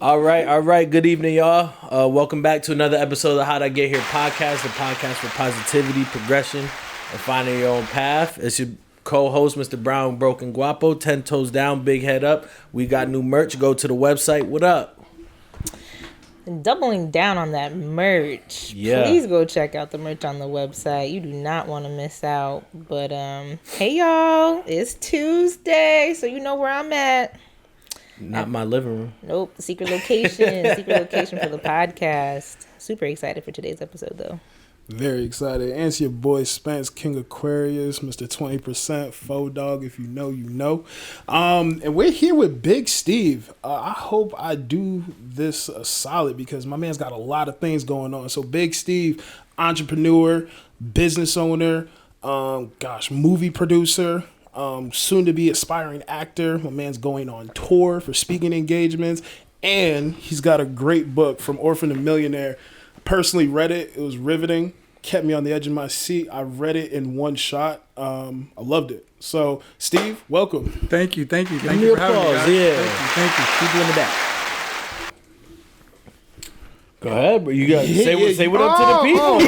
All right. Good evening, y'all. Welcome back to another episode of How'd I Get Here podcast, the podcast for positivity, progression, and finding your own path. It's your co-host, Mr. Brown, Broken Guapo, 10 toes down, big head up. We got new merch. Go to the website. What up? Doubling down on that merch. Yeah. Please go check out the merch on the website. You do not want to miss out. But hey y'all, it's Tuesday, so you know where I'm at. Not my living room. Nope, secret location. Secret location for the podcast. Super excited for today's episode though. Very excited. And it's your boy Spence, King Aquarius, Mr. 20%, Faux Dog, if you know, you know. And we're here with Big Steve. I hope I do this solid because my man's got a lot of things going on. So Big Steve, entrepreneur, business owner, movie producer, soon to be aspiring actor. My man's going on tour for speaking engagements. And he's got a great book, From Orphan to Millionaire. Personally read it. It was riveting. Kept me on the edge of my seat. I read it in one shot. I loved it. So, Steve, welcome. Thank you. Thank you for having me, guys. Yeah. Thank you. Keep doing the back. Go ahead, bro. You got say what up to the people.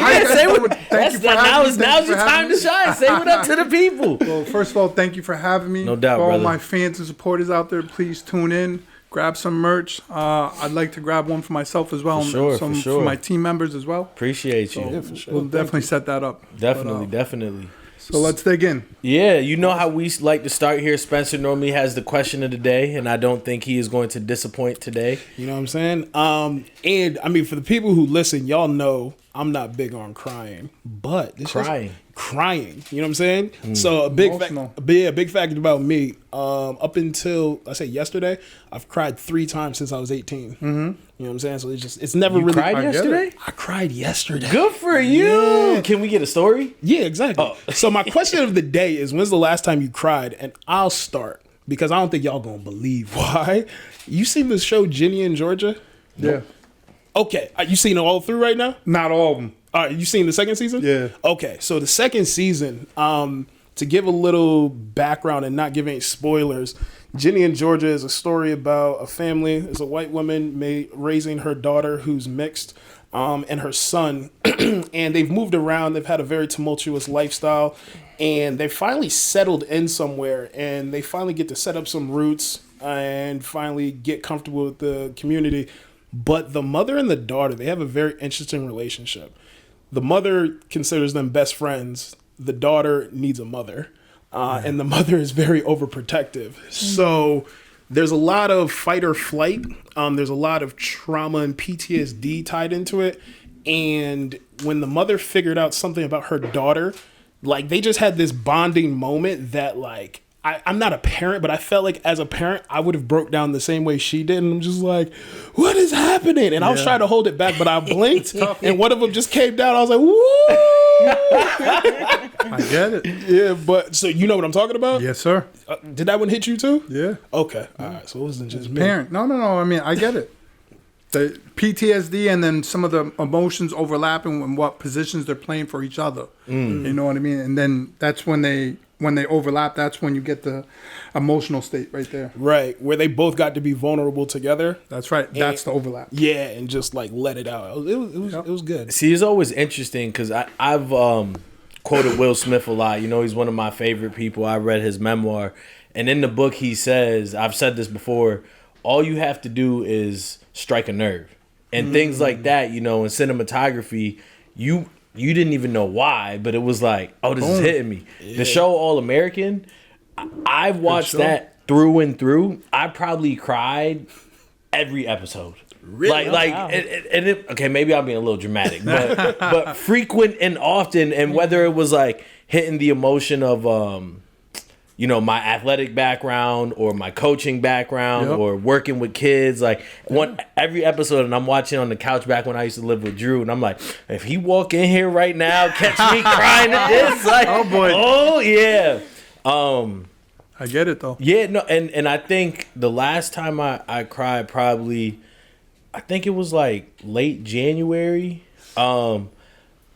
Now's your time to shine. Say what up to the people. Well, first of all, thank you for having me. No doubt, for all brother. my fans and supporters out there, please tune in. Grab some merch. I'd like to grab one for myself as well. For some sure. for my team members as well. Appreciate you. So Yeah, for sure. We'll definitely set that up. Definitely. So let's dig in. Yeah, you know how we like to start here. Spencer normally has the question of the day, and I don't think he is going to disappoint today. You know what I'm saying? And I mean, for the people who listen, y'all know I'm not big on crying, but this crying. You know what I'm saying? So a big fact about me. Up until I say yesterday, I've cried 3 times since I was 18. Mm-hmm. You know what I'm saying? So it's never really. Cried yesterday? I cried yesterday. Good for you. Yeah. Can we get a story? Yeah, exactly. Oh. So my question of the day is, when's the last time you cried? And I'll start because I don't think y'all gonna believe why. You seen the show Ginny in Georgia? Yeah. Okay, you seen it all through right now? Not all of them. All right, you seen the second season? Yeah. Okay, so the second season, to give a little background and not give any spoilers, Ginny in Georgia is a story about a family. It's a white woman raising her daughter who's mixed, and her son, and they've moved around. They've had a very tumultuous lifestyle, and they finally settled in somewhere, and they finally get to set up some roots and finally get comfortable with the community. But the mother and the daughter, they have a very interesting relationship. The mother considers them best friends. The daughter needs a mother. And the mother is very overprotective. So there's a lot of fight or flight. There's a lot of trauma and PTSD tied into it. And when the mother figured out something about her daughter, like they just had this bonding moment that like, I'm not a parent, but I felt like as a parent, I would have broke down the same way she did. And I'm just like, what is happening? And I was trying to hold it back, but I blinked and one of them just came down. I was like, woo! I get it. Yeah, but so you know what I'm talking about? Yes, sir. Did that one hit you too? Yeah. Okay. All right. So it wasn't just me. Parent. No. I mean, I get it. The PTSD and then some of the emotions overlapping and what positions they're playing for each other. You know what I mean? And then that's when they overlap, that's when you get the emotional state right there. Right. Where they both got to be vulnerable together. That's right. That's the overlap. Yeah. And just like let it out. It was good. See, it's always interesting because I've quoted Will Smith a lot. You know, he's one of my favorite people. I read his memoir. And in the book, he says, I've said this before, all you have to do is strike a nerve. And things like that, you know, in cinematography, you didn't even know why, but it was like, oh, this is hitting me. Yeah. The show All American, I've watched that through and through. I probably cried every episode. Really? Wow. Okay, maybe I'm being a little dramatic, but frequent and often, and whether it was like hitting the emotion of you know, my athletic background or my coaching background or working with kids, like every episode, and I'm watching on the couch back when I used to live with Drew, and I'm like, if he walk in here right now, catch me crying at this, like, oh boy, oh yeah. I get it though. Yeah, no, and I think the last time I cried probably, I think it was like late January.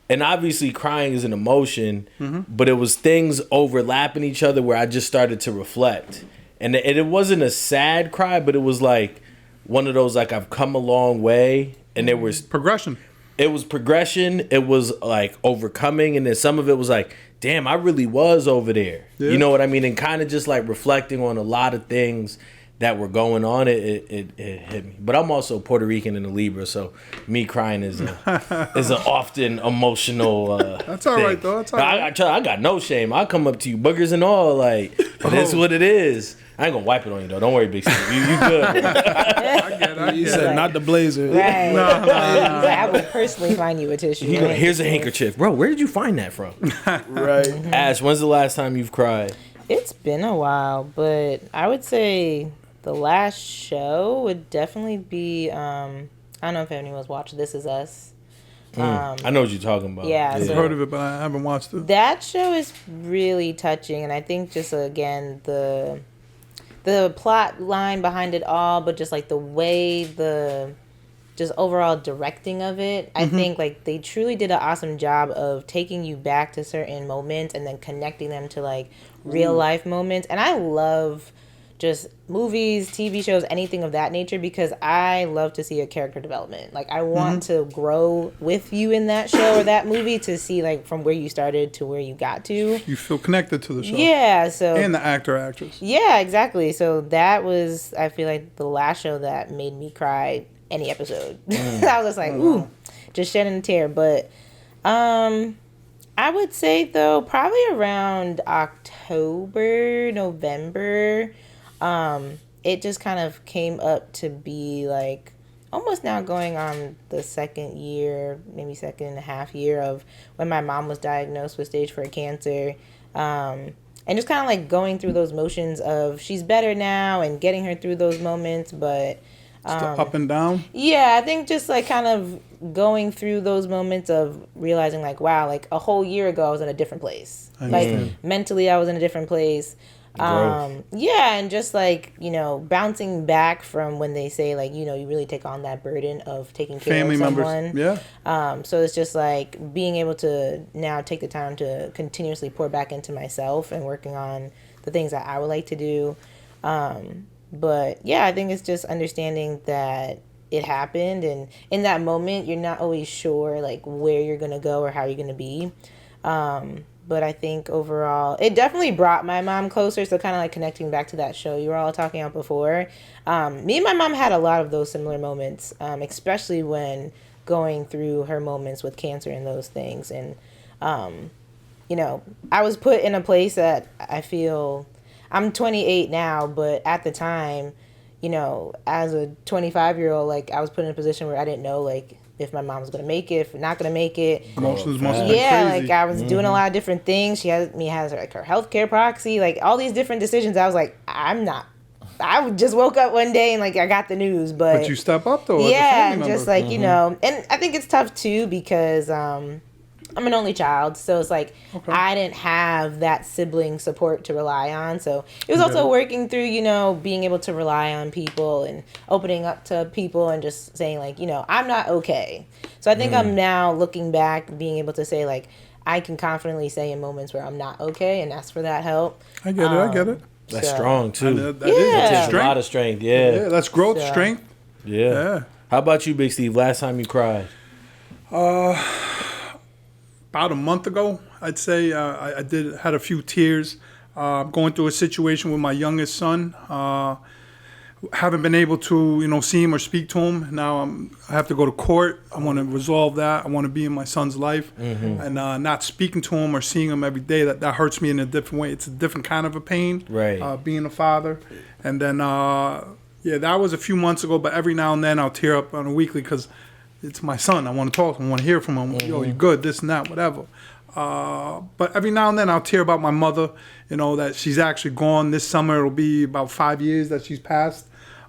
And obviously crying is an emotion, but it was things overlapping each other where I just started to reflect. And it wasn't a sad cry, but it was like one of those like I've come a long way, and there was Progression. it was progression. It was like overcoming, and then some of it was like, damn, I really was over there. Yeah. You know what I mean? And kind of just like reflecting on a lot of things that were going on. It hit me. But I'm also Puerto Rican and a Libra, so me crying is an often emotional. That's all right, though. That's all right. I got no shame. I come up to you, boogers and all, like that's what it is. I ain't gonna wipe it on you though. Don't worry, Big Steve. You good? You said not the blazer. Right. No. I will personally find you a tissue. Here's a handkerchief, bro. Where did you find that from? Right. Ash, when's the last time you've cried? It's been a while, but I would say the last show would definitely be. I don't know if anyone's watched This Is Us. I know what you're talking about. Yeah, I've so- heard of it, but I haven't watched it. That show is really touching, and I think just again the plot line behind it all, but just like the way the just overall directing of it, I think like they truly did an awesome job of taking you back to certain moments and then connecting them to like real life moments. And I love just movies, TV shows, anything of that nature, because I love to see a character development. Like I want to grow with you in that show or that movie to see like from where you started to where you got to. You feel connected to the show. Yeah, so And the actor, actress. yeah, exactly. So that was, I feel like, the last show that made me cry any episode. I was just like, ooh, just shedding a tear. But I would say, though, probably around October, November, it just kind of came up to be like almost now going on the second year, maybe second and a half year of when my mom was diagnosed with stage 4 cancer. And just kind of like going through those motions of she's better now and getting her through those moments. But Still up and down. yeah, I think just like kind of going through those moments of realizing like, wow, like a whole year ago I was in a different place. Like mentally I was in a different place. Yeah, and just like, you know, bouncing back from when they say like, you know, you really take on that burden of taking care Family of someone. members. Yeah. So it's just like being able to now take the time to continuously pour back into myself and working on the things that I would like to do. But yeah, I think it's just understanding that it happened, and in that moment you're not always sure like where you're gonna go or how you're gonna be. But I think overall it definitely brought my mom closer, so kind of like connecting back to that show you were all talking about before. Me and my mom had a lot of those similar moments, especially when going through her moments with cancer and those things. And you know, I was put in a place that I feel, I'm 28 now, but at the time, you know, as a 25-year-old, like I was put in a position where I didn't know like if my mom was gonna make it, if not gonna make it. Emotions must have been Yeah, crazy. like I was doing a lot of different things. She has like her healthcare proxy, like all these different decisions. I was like, I just woke up one day and like I got the news, but you step up though. As a yeah, family and member. just like you know, and I think it's tough too because I'm an only child, so it's like I didn't have that sibling support to rely on. So it was also working through, you know, being able to rely on people and opening up to people and just saying like, you know, I'm not okay. So I think I'm now looking back, being able to say like, I can confidently say in moments where I'm not okay and ask for that help. I get it. I get it. That's So- strong too. That is Yeah. Takes a strength. lot of strength. Yeah. Yeah, that's growth, So- strength. Yeah. Yeah. How about you, Big Steve? Last time you cried? About a month ago, I'd say I had a few tears. Going through a situation with my youngest son. Haven't been able to, you know, see him or speak to him. Now I have to go to court. I want to resolve that. I want to be in my son's life, and not speaking to him or seeing him every day. That hurts me in a different way. It's a different kind of a pain. Right. Being a father, and then yeah, that was a few months ago. But every now and then I'll tear up on a weekly because it's my son. I want to talk to him. I want to hear from him. Yo, you good? This and that, whatever. But every now and then I'll tear about my mother, you know, that she's actually gone this summer. It'll be about 5 years that she's passed.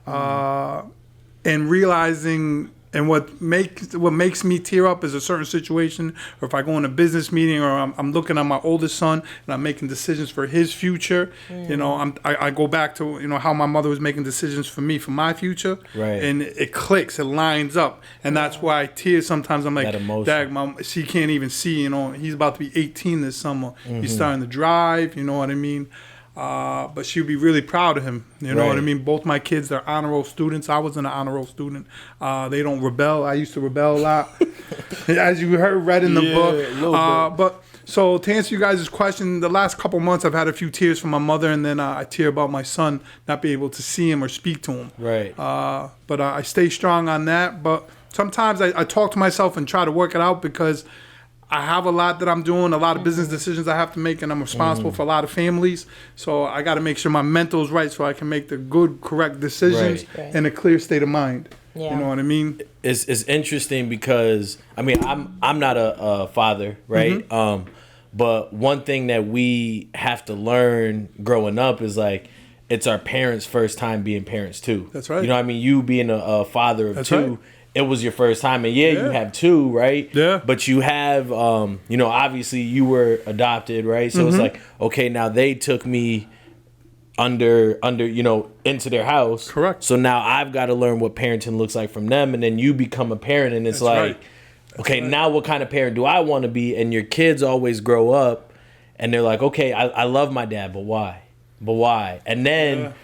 And realizing, and what makes me tear up is a certain situation, or if I go in a business meeting, or I'm looking at my oldest son and I'm making decisions for his future. You know, I go back to, you know, how my mother was making decisions for me, for my future. Right. And it clicks, it lines up, and that's why I tear sometimes. I'm like, That emotion. Dag, mom, she can't even see. You know, he's about to be 18 this summer. He's starting to drive. You know what I mean? But she'd be really proud of him. You know what I Right. mean? Both my kids are honor roll students. I was an honor roll student. They don't rebel. I used to rebel a lot, as you read in the Yeah, a book. little bit. But so to answer you guys' question, the last couple months I've had a few tears from my mother, and then I tear about my son not being able to see him or speak to him. Right. But I stay strong on that. But sometimes I talk to myself and try to work it out because I have a lot that I'm doing, a lot of business decisions I have to make, and I'm responsible for a lot of families. So I got to make sure my mental's right so I can make the good, correct decisions Right. in a clear state of mind. Yeah. You know what I mean? It's interesting because I mean I'm not a father, right? But one thing that we have to learn growing up is like it's our parents' first time being parents too. That's right. You know what I mean? You being a father of That's two, right. it was your first time, and you Yeah. have two, right? Yeah. But you have obviously you were adopted, right? So it's like, okay, now they took me under into their house. Correct. So now I've got to learn what parenting looks like from them, and then you become a parent, and it's That's like, right. okay, now what kind of parent do I want to be? And your kids always grow up, and they're like, okay, I love my dad, but why? But why? And then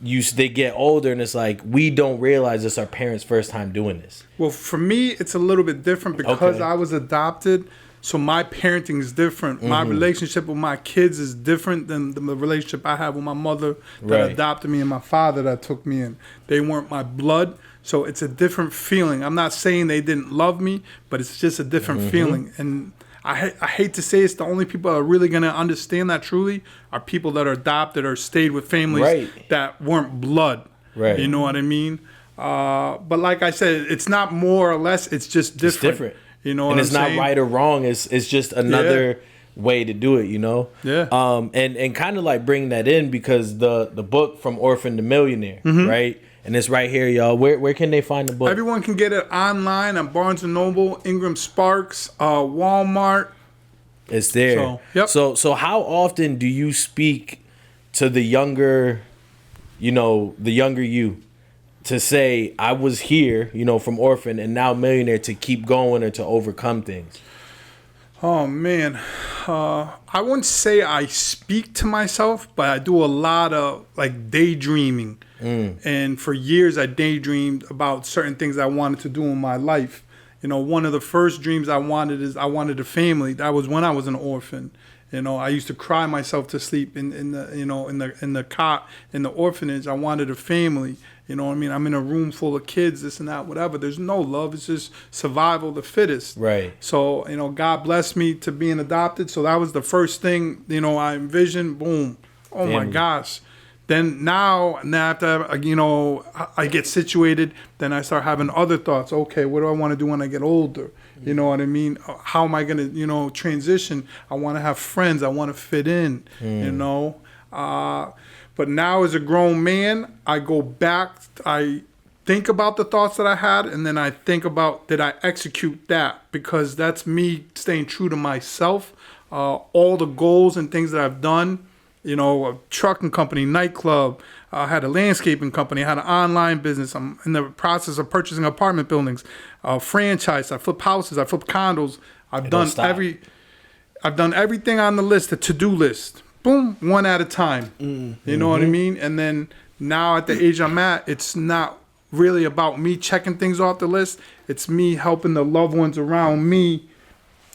they get older, and it's like we don't realize it's our parents' first time doing this. Well, for me, it's a little bit different because Okay. I was adopted. So my parenting is different. My relationship with my kids is different than the relationship I have with my mother that Right. adopted me and my father that took me in. They weren't my blood, so it's a different feeling. I'm not saying they didn't love me, but it's just a different feeling. And I hate to say it's the only people that are really going to understand that truly are people that are adopted or stayed with families Right. that weren't blood. Right. You know what I mean? But like I said, it's not more or less. It's just different. It's different. You know what and I'm it's not saying? right or wrong. It's just another way to do it, you know. Yeah. And kind of like bring that in because the book From Orphan to Millionaire, right? And it's right here, y'all. Where can they find the book? Everyone can get it online on Barnes & Noble, Ingram Sparks, Walmart. It's there. So, yep. So how often do you speak to the younger you to say I was here, from Orphan and now Millionaire to keep going or to overcome things? Oh man, I wouldn't say I speak to myself, but I do a lot of like daydreaming. And for years, I daydreamed about certain things I wanted to do in my life. One of the first dreams I wanted a family. That was when I was an orphan. I used to cry myself to sleep in the cot in the orphanage. I wanted a family. You know what I mean? I'm in a room full of kids, this and that, whatever. There's no love. It's just survival of the fittest. Right. So, God blessed me to being adopted. So that was the first thing, I envisioned. Boom. Oh my Family. gosh. Then now after, I get situated, then I start having other thoughts. Okay, what do I want to do when I get older? You know what I mean? How am I going to, transition? I want to have friends. I want to fit in, But now as a grown man, I go back, I think about the thoughts that I had, and then I think about, did I execute that? Because that's me staying true to myself. All the goals and things that I've done, a trucking company, nightclub, I had a landscaping company, I had an online business. I'm in the process of purchasing apartment buildings, franchise. I flip houses, I flip condos. I've done everything on the list, the to-do list. Boom, one at a time. You know what I mean? And then now at the age I'm at, it's not really about me checking things off the list. It's me helping the loved ones around me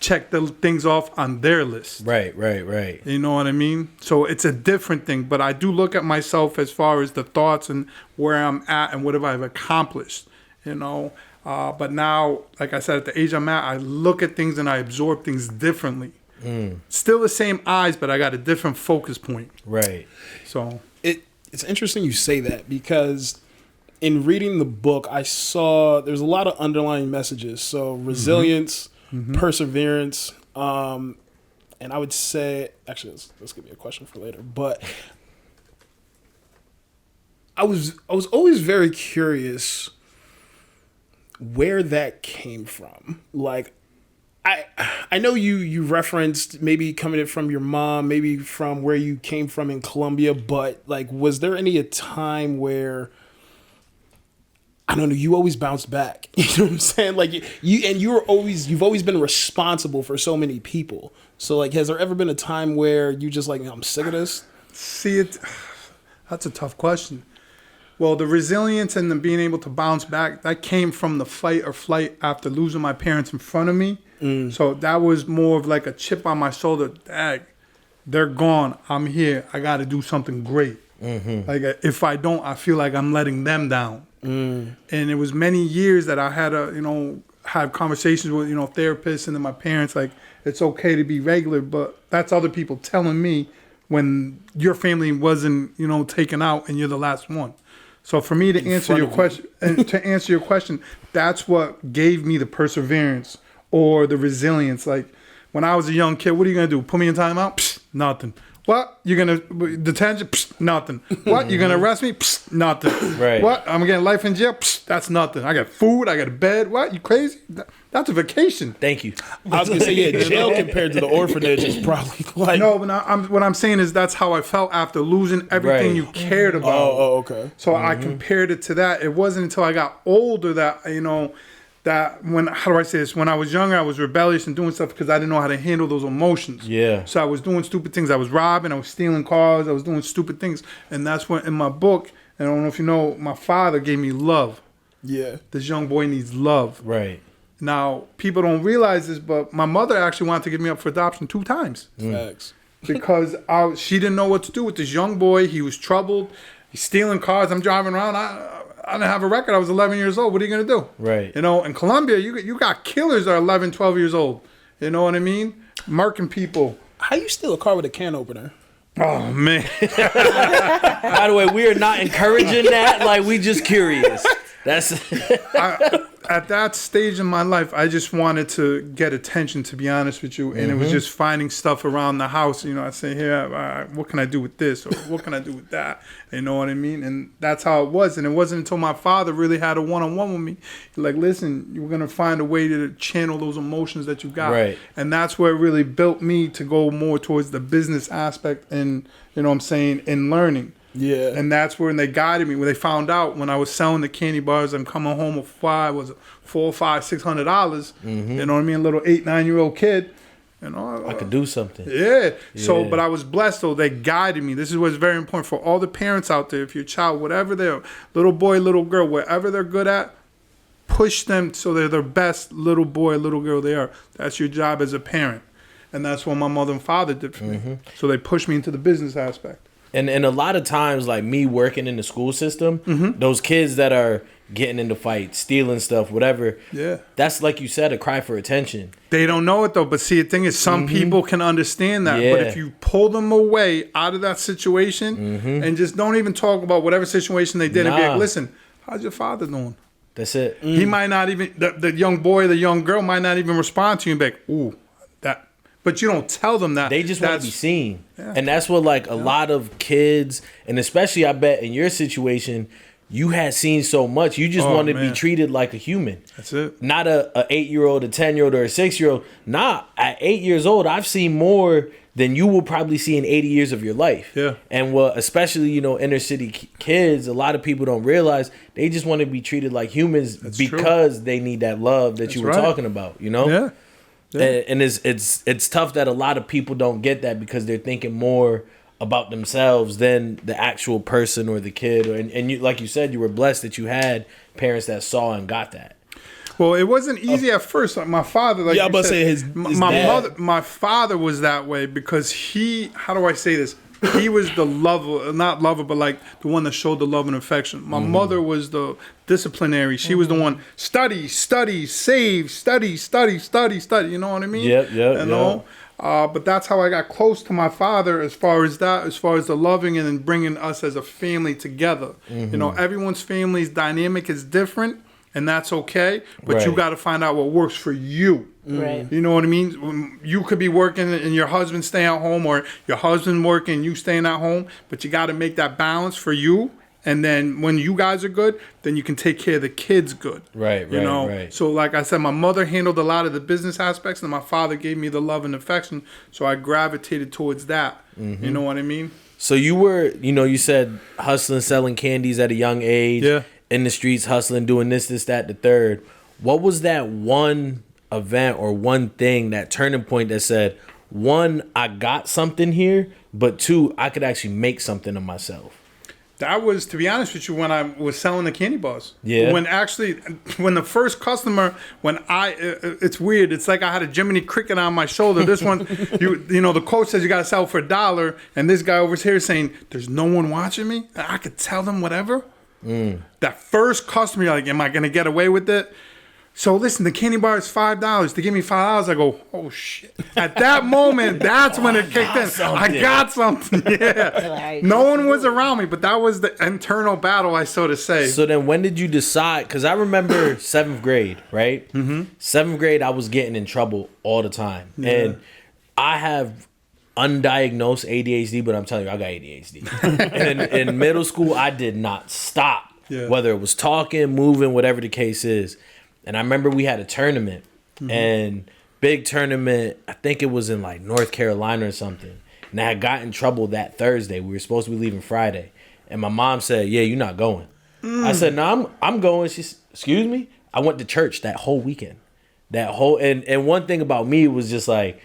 check the things off on their list. Right. You know what I mean? So it's a different thing. But I do look at myself as far as the thoughts and where I'm at and what have I've accomplished, But now, like I said, at the age I'm at, I look at things and I absorb things differently. Still the same eyes, but I got a different focus point. Right. So It's interesting you say that because in reading the book, I saw there's a lot of underlying messages. So resilience, perseverance, and I would say, actually, let's give me a question for later. But I was always very curious where that came from. Like, I know you referenced maybe coming from your mom, maybe from where you came from in Colombia, but like, was there any a time where, I don't know, you always bounced back? You know what I'm saying? Like you've always been responsible for so many people. So like, has there ever been a time where you just like, I'm sick of this? See it. That's a tough question. Well, the resilience and the being able to bounce back, that came from the fight or flight after losing my parents in front of me. So that was more of like a chip on my shoulder. Dang, they're gone. I'm here. I got to do something great. Like if I don't, I feel like I'm letting them down. And it was many years that I had to, have conversations with, therapists and then my parents, like, it's okay to be regular, but that's other people telling me when your family wasn't, taken out and you're the last one. So for me to answer your question, that's what gave me the perseverance or the resilience. Like when I was a young kid, what are you gonna do? Put me in timeout? Psst, nothing. What? You're gonna detention? Psst, nothing. What? You're gonna arrest me? Psst, nothing. Right. What? I'm getting life in jail? Psst, that's nothing. I got food. I got a bed. What? You crazy? That's a vacation. Thank you. I was gonna say, yeah, jail compared to the orphanage is probably like No, but what I'm saying is that's how I felt after losing everything Right. you cared about. Oh, okay. So I compared it to that. It wasn't until I got older that that when how do I say this? When I was younger, I was rebellious and doing stuff because I didn't know how to handle those emotions. Yeah. So I was doing stupid things. I was robbing. I was stealing cars. I was doing stupid things. And that's when in my book, and I don't know if you know, my father gave me love. Yeah. This young boy needs love. Right. Now people don't realize this, but my mother actually wanted to give me up for adoption 2 times. Facts. Because she didn't know what to do with this young boy. He was troubled. He's stealing cars. I'm driving around. I didn't have a record. I was 11 years old. What are you going to do? Right. In Colombia, you got killers that are 11, 12 years old. You know what I mean? Marking people. How you steal a car with a can opener? Oh, man. By the way, we are not encouraging that. Like, we just curious. That's At that stage in my life, I just wanted to get attention, to be honest with you. And it was just finding stuff around the house. I say, here, what can I do with this? Or what can I do with that? You know what I mean? And that's how it was. And it wasn't until my father really had a one-on-one with me. He's like, listen, you're going to find a way to channel those emotions that you got. Right. And that's where it really built me to go more towards the business aspect and, in learning. Yeah. And that's when they guided me. When they found out when I was selling the candy bars and coming home with $400, $600. You know what I mean? A little 8, 9-year-old kid. I could do something. Yeah. So, but I was blessed though. They guided me. This is what's very important for all the parents out there. If your child, whatever they're, little boy, little girl, whatever they're good at, push them so they're their best little boy, little girl they are. That's your job as a parent. And that's what my mother and father did for me. So they pushed me into the business aspect. And a lot of times, like me working in the school system, those kids that are getting into fights, stealing stuff, whatever, that's like you said, a cry for attention. They don't know it though, but see, the thing is, some people can understand that. But if you pull them away out of that situation and just don't even talk about whatever situation they did and be like, listen, how's your father doing? That's it. He might not even, the young boy, the young girl might not even respond to you and be like, ooh, that. But you don't tell them that. They just want to be seen. Yeah. And that's what like a lot of kids, and especially I bet in your situation, you had seen so much. You just wanted to be treated like a human. That's it. Not a 8-year-old, a 10-year-old, or a 6-year-old. Nah, at 8 years old, I've seen more than you will probably see in 80 years of your life. Yeah. And especially, inner city kids, a lot of people don't realize they just want to be treated like humans. That's because true. They need that love that you were talking about, Yeah. Yeah. And it's tough that a lot of people don't get that because they're thinking more about themselves than the actual person or the kid. And you, like you said, you were blessed that you had parents that saw and got that. Well, it wasn't easy at first. Like my father, like I'm about to say his dad. My father was that way because how do I say this? He was the lover, not lover, but like the one that showed the love and affection. My mother was the disciplinary. She was the one study, save, study. You know what I mean? Yep. But that's how I got close to my father as far as the loving and then bringing us as a family together. Everyone's family's dynamic is different. And that's okay, but you got to find out what works for you. Right. You know what I mean? You could be working and your husband staying at home, or your husband working and you staying at home, but you got to make that balance for you. And then when you guys are good, then you can take care of the kids good. Right. So like I said, my mother handled a lot of the business aspects and my father gave me the love and affection. So I gravitated towards that. You know what I mean? So you were, you said hustling, selling candies at a young age. Yeah. In the streets, hustling, doing this, that, the third. What was that one event or one thing, that turning point that said, one, I got something here, but two, I could actually make something of myself. That was, to be honest with you, when I was selling the candy bars. Yeah. When the first customer, it's weird. It's like I had a Jiminy Cricket on my shoulder. This one, you know, the coach says you got to sell for $1, and this guy over here saying, there's no one watching me. I could tell them whatever. That first customer, you're like, am I going to get away with it? So listen, the candy bar is $5. They give me $5. I go, oh shit! At that moment, that's when it kicked in. I got something. Yeah. No one was around me, but that was the internal battle, I so to say. So then, when did you decide? Because I remember 7th grade, right? 7th grade, I was getting in trouble all the time, and I have undiagnosed ADHD, but I'm telling you, I got ADHD. And in middle school, I did not stop, whether it was talking, moving, whatever the case is. And I remember we had a tournament, and big tournament, I think it was in like North Carolina or something. And I had got in trouble that Thursday. We were supposed to be leaving Friday. And my mom said, yeah, you're not going. I said, no, I'm going. She said, excuse me? I went to church that whole weekend. And one thing about me was just like,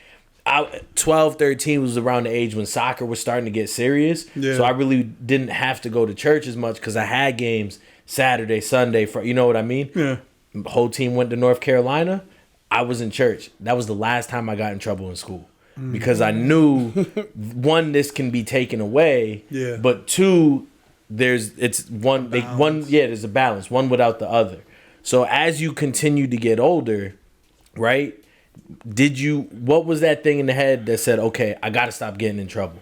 12, 13 was around the age when soccer was starting to get serious. Yeah. So I really didn't have to go to church as much because I had games Saturday, Sunday, you know what I mean? Yeah. The whole team went to North Carolina. I was in church. That was the last time I got in trouble in school because I knew, one, this can be taken away, but two, there's a balance, one without the other. So as you continue to get older, right? What was that thing in the head that said, okay, I got to stop getting in trouble?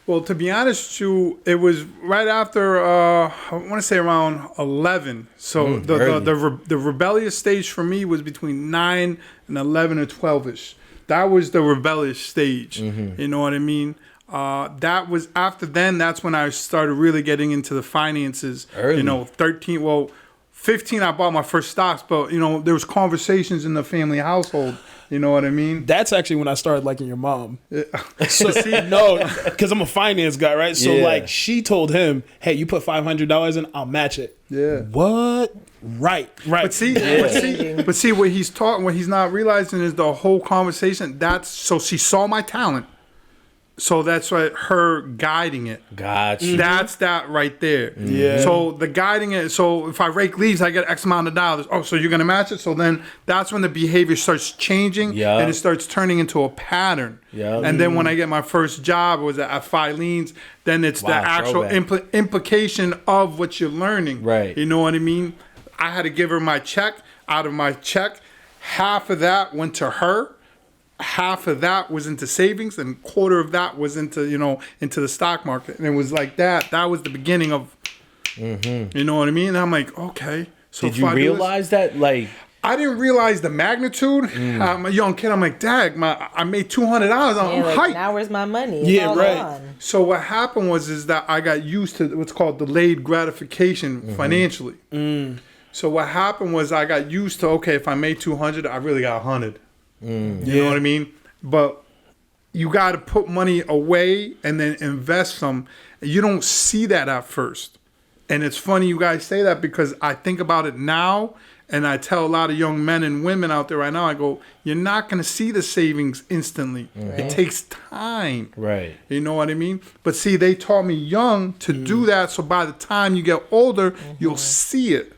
Well, to be honest with you, it was right after, I want to say around 11. So the rebellious stage for me was between 9 and 11 or 12-ish. That was the rebellious stage. You know what I mean? That was after then, that's when I started really getting into the finances. Early. You know, 15, I bought my first stocks, but, you know, there was conversations in the family household. You know what I mean? That's actually when I started liking your mom. So, no, because I'm a finance guy, right? So like she told him, hey, you put $500 in, I'll match it. Yeah. What? Right. But see, what he's not realizing is the whole conversation. So she saw my talent. So that's why her guiding it. Gotcha. That's that right there. Yeah. So the guiding it. So if I rake leaves, I get X amount of dollars. Oh, so you're gonna match it. So then that's when the behavior starts changing, and it starts turning into a pattern. Yeah. And then when I get my first job, was at Filene's. Then it's the actual implication of what you're learning. Right. You know what I mean? I had to give her my check. Out of my check, half of that went to her. Half of that was into savings, and a quarter of that was into the stock market. And it was like that. That was the beginning of, you know what I mean? And I'm like, okay. So did you realize that? Like, I didn't realize the magnitude. I'm a young kid. I'm like, Dag, I made $200. I'm hyped. Now where's my money? It's right. Gone. So what happened is that I got used to what's called delayed gratification financially. So what happened was I got used to, okay, if I made 200, I really got 100. You know what I mean? But you got to put money away and then invest some. You don't see that at first. And it's funny you guys say that because I think about it now, and I tell a lot of young men and women out there right now, I go, you're not going to see the savings instantly. It takes time. Right. You know what I mean? But see, they taught me young to do that, so by the time you get older, you'll see it.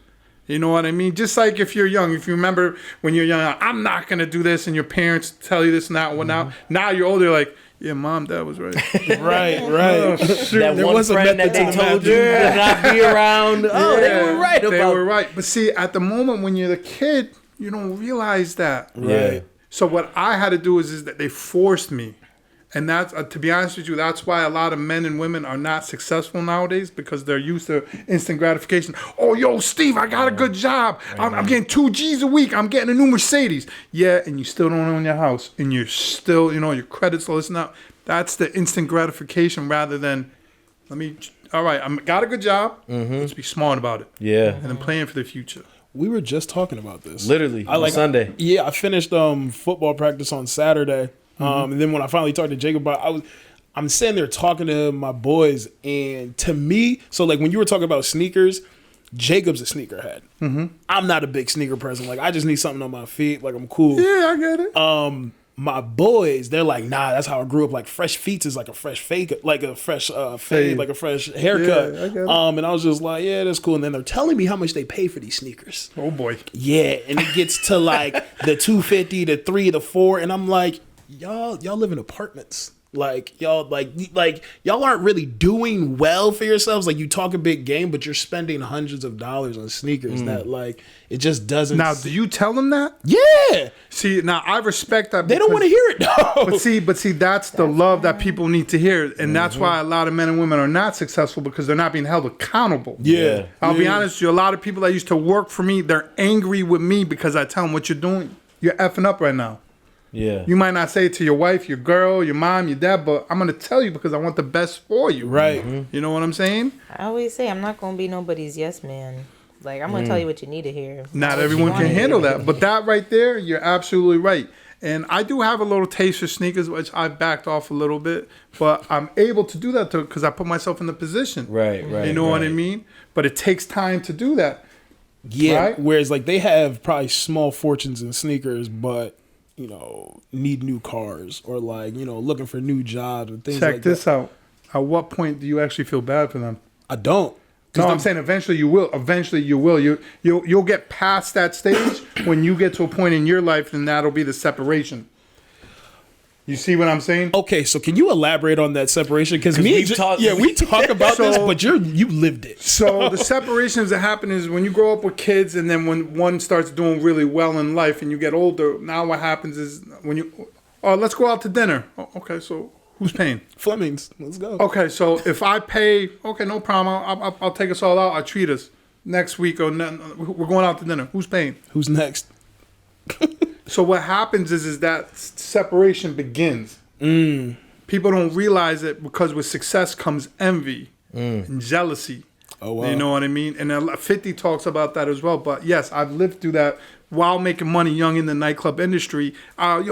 You know what I mean? Just like if you're young, if you remember when you're young, I'm not going to do this, and your parents tell you this and that. Now you're older, like, yeah, Mom, Dad was right. right. Oh, shoot. That one friend that they told you to not be around. They were right about it. They were right. But see, at the moment when you're the kid, you don't realize that. Right. So what I had to do is that they forced me. And that's, to be honest with you, that's why a lot of men and women are not successful nowadays, because they're used to instant gratification. Oh, yo, Steve, I got a good job. I'm getting 2 G's a week. I'm getting a new Mercedes. Yeah, and you still don't own your house. And you're still, your credit's low. That's the instant gratification rather than, all right, I got a good job. Let's be smart about it. Yeah. And then plan for the future. We were just talking about this. Literally, on Sunday. Yeah, I finished football practice on Saturday. And then when I finally talked to Jacob about it, I'm sitting there talking to my boys, and to me, so like when you were talking about sneakers, Jacob's a sneakerhead. I'm not a big sneaker person. Like, I just need something on my feet. Like, I'm cool. Yeah, I get it. my boys, they're like, nah, that's how I grew up. Like fresh feet is like a fresh fade, like a fresh fade, like a fresh haircut. Yeah, I get it. And I was just like, yeah, that's cool. And then they're telling me how much they pay for these sneakers. Oh boy. Yeah, and it gets to like the 250, the 3, the 4, and I'm like, y'all live in apartments. Like y'all y'all aren't really doing well for yourselves. Like you talk a big game, but you're spending hundreds of dollars on sneakers that like it just doesn't. Now, do you tell them that? Yeah. See, now I respect that. They don't want to hear it though. But see, that's the love that people need to hear, and that's why a lot of men and women are not successful because they're not being held accountable. Yeah. I'll be honest with you. A lot of people that used to work for me, they're angry with me because I tell them what you're doing. You're effing up right now. Yeah. You might not say it to your wife, your girl, your mom, your dad, but I'm gonna tell you because I want the best for you. Right. You know what I'm saying? I always say I'm not gonna be nobody's yes man. Like I'm gonna tell you what you need to hear. Not everyone can handle that, but that right there, you're absolutely right. And I do have a little taste for sneakers, which I've backed off a little bit, but I'm able to do that because I put myself in the position. Right. You know what I mean? But it takes time to do that. Yeah. Right? Whereas like they have probably small fortunes in sneakers, but need new cars or like, looking for new jobs and things like that. Check this out. At what point do you actually feel bad for them? I don't. No, I'm saying eventually you will. Eventually you will. You'll get past that stage when you get to a point in your life, and that'll be the separation. You see what I'm saying? Okay, so can you elaborate on that separation? Because we we talk about this, but you lived it. So the separations that happen is when you grow up with kids, and then when one starts doing really well in life, and you get older. Now what happens is let's go out to dinner. Oh, okay, so who's paying? Fleming's. Let's go. Okay, so if I pay, okay, no problem. I'll take us all out. I'll treat us next week, or we're going out to dinner. Who's paying? Who's next? So what happens is that separation begins. People don't realize it because with success comes envy and jealousy. Oh, wow. You know what I mean? And 50 talks about that as well. But yes, I've lived through that while making money young in the nightclub industry.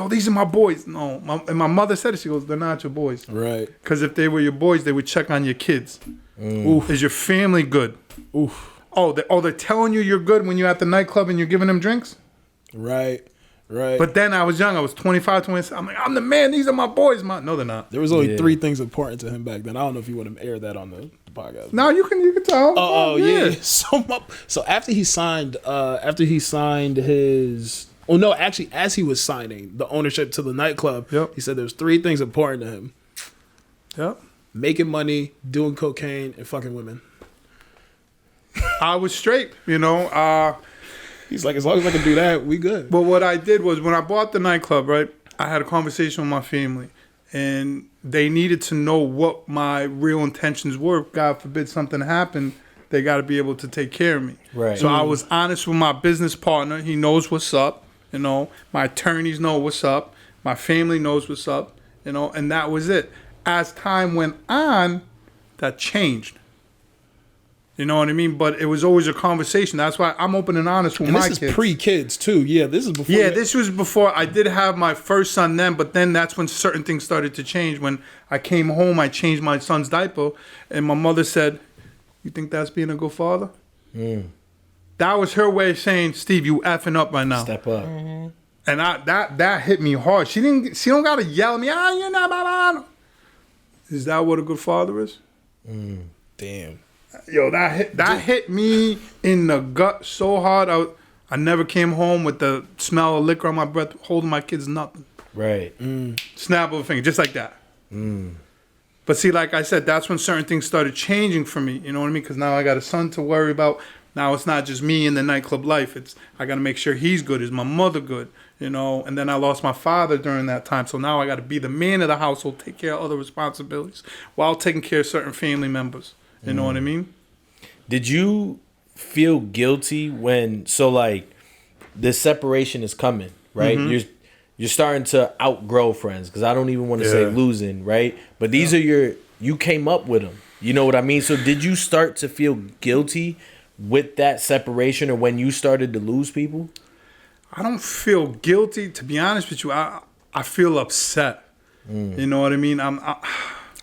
These are my boys. No, my mother said it. She goes, they're not your boys. Right. Because if they were your boys, they would check on your kids. Is your family good? Oof. They're telling you you're good when you're at the nightclub and you're giving them drinks? Right. But then I was young. I was 25, 26. I'm like, I'm the man. These are my boys. No, they're not. There was only 3 things important to him back then. I don't know if you would have aired that on the podcast. No, you can tell. Oh yeah. So after he signed his. Oh no, actually, as he was signing the ownership to the nightclub, he said there's 3 things important to him. Yep. Making money, doing cocaine, and fucking women. I was straight, He's like, as long as I can do that, we good. But what I did was when I bought the nightclub, right, I had a conversation with my family, and they needed to know what my real intentions were. God forbid something happened, they got to be able to take care of me. Right. So I was honest with my business partner. He knows what's up. My attorneys know what's up. My family knows what's up. And that was it. As time went on, that changed. You know what I mean? But it was always a conversation. That's why I'm open and honest with my kids. This is pre-kids, too. Yeah, this is before. Yeah, this was before. I did have my first son then, but then that's when certain things started to change. When I came home, I changed my son's diaper, and my mother said, "You think that's being a good father?" That was her way of saying, "Steve, you effing up right now. Step up." Mm-hmm. And that hit me hard. She don't gotta yell at me. You're not, blah. Is that what a good father is? Damn. Yo, that hit me in the gut so hard. I never came home with the smell of liquor on my breath, holding my kids, nothing. Right. Snap of a finger, just like that. But see, like I said, that's when certain things started changing for me. You know what I mean? Because now I got a son to worry about. Now it's not just me in the nightclub life. I got to make sure he's good. Is my mother good? And then I lost my father during that time. So now I got to be the man of the household, take care of other responsibilities while taking care of certain family members. You know what I mean? Did you feel guilty when this separation is coming, right? You're starting to outgrow friends, because I don't even want to say losing, right? But these are you came up with them. You know what I mean? So did you start to feel guilty with that separation, or when you started to lose people? I don't feel guilty, to be honest with you. I feel upset. You know what I mean? Why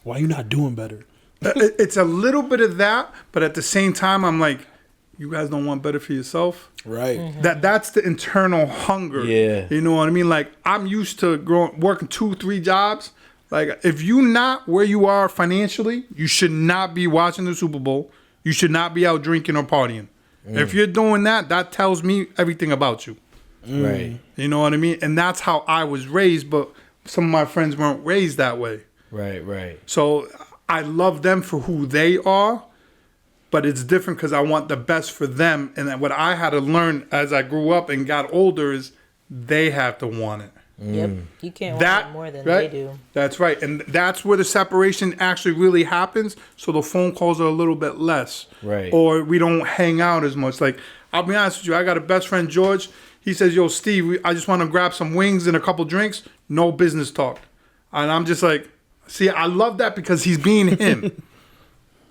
are you not doing better? It's a little bit of that, but at the same time, I'm like, you guys don't want better for yourself? Right. That's the internal hunger. Yeah. You know what I mean? Like, I'm used to working 2-3 jobs. Like, if you're not where you are financially, you should not be watching the Super Bowl. You should not be out drinking or partying. If you're doing that, that tells me everything about you. Right. You know what I mean? And that's how I was raised, but some of my friends weren't raised that way. Right. So I love them for who they are, but it's different because I want the best for them. And what I had to learn as I grew up and got older is they have to want it. Yep. You can't want it more than they do. That's right. And that's where the separation actually really happens. So the phone calls are a little bit less. Right. Or we don't hang out as much. Like, I'll be honest with you, I got a best friend, George. He says, yo, Steve, I just want to grab some wings and a couple drinks. No business talk. And I'm just like, see, I love that because he's being him.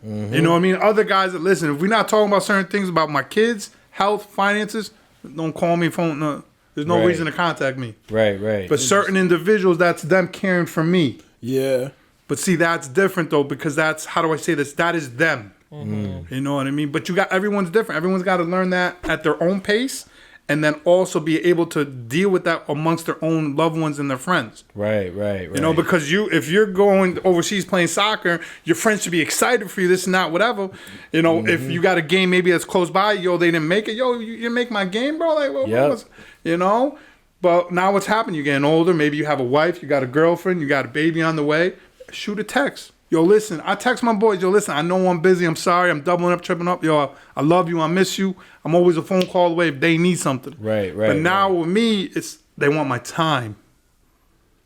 You know what I mean? Other guys that listen, if we're not talking about certain things about my kids, health, finances, don't call me phone. No, there's no reason to contact me. Right. But certain individuals, that's them caring for me. Yeah. But see, that's different though, because that's, how do I say this? That is them. You know what I mean? But everyone's different. Everyone's got to learn that at their own pace, and then also be able to deal with that amongst their own loved ones and their friends. Right. You know, because if you're going overseas playing soccer, your friends should be excited for you, this and that, whatever. You know, if you got a game maybe that's close by, yo, they didn't make it. Yo, you didn't make my game, bro? Like, what you know? But now what's happened? You're getting older. Maybe you have a wife, you got a girlfriend, you got a baby on the way. Shoot a text. Yo, listen, I text my boys, yo, listen, I know I'm busy. I'm sorry. I'm doubling up, tripping up. Yo, I love you. I miss you. I'm always a phone call away if they need something. Right. But now with me, it's they want my time.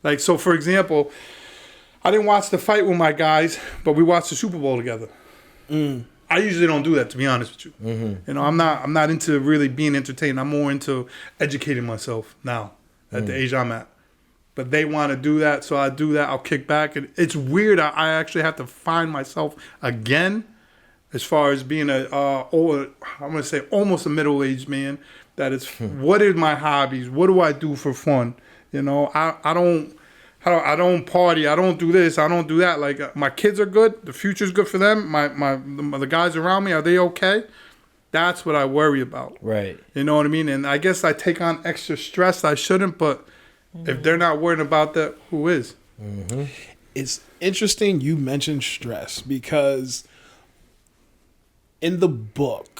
Like, so for example, I didn't watch the fight with my guys, but we watched the Super Bowl together. I usually don't do that, to be honest with you. You know, I'm not into really being entertained. I'm more into educating myself now at the age I'm at. But they want to do that, so I do that. I'll kick back. And it's weird. I actually have to find myself again as far as being I'm going to say almost a middle-aged man. That is, what are my hobbies? What do I do for fun? You know, I don't party. I don't do this. I don't do that. Like, my kids are good. The future's good for them. The guys around me, are they okay? That's what I worry about. Right. You know what I mean? And I guess I take on extra stress. I shouldn't, but if they're not worried about that, who is? It's interesting you mentioned stress because in the book,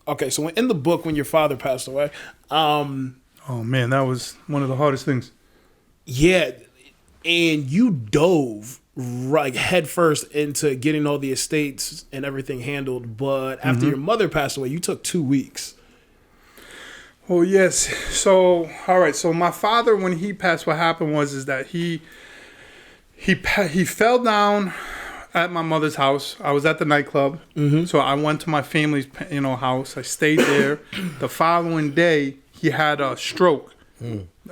when your father passed away, oh man, that was one of the hardest things. Yeah, and you dove like headfirst into getting all the estates and everything handled, but after your mother passed away, you took 2 weeks. Well, yes. So, all right. So my father, when he passed, what happened was that he fell down at my mother's house. I was at the nightclub, so I went to my family's house. I stayed there. The following day, he had a stroke.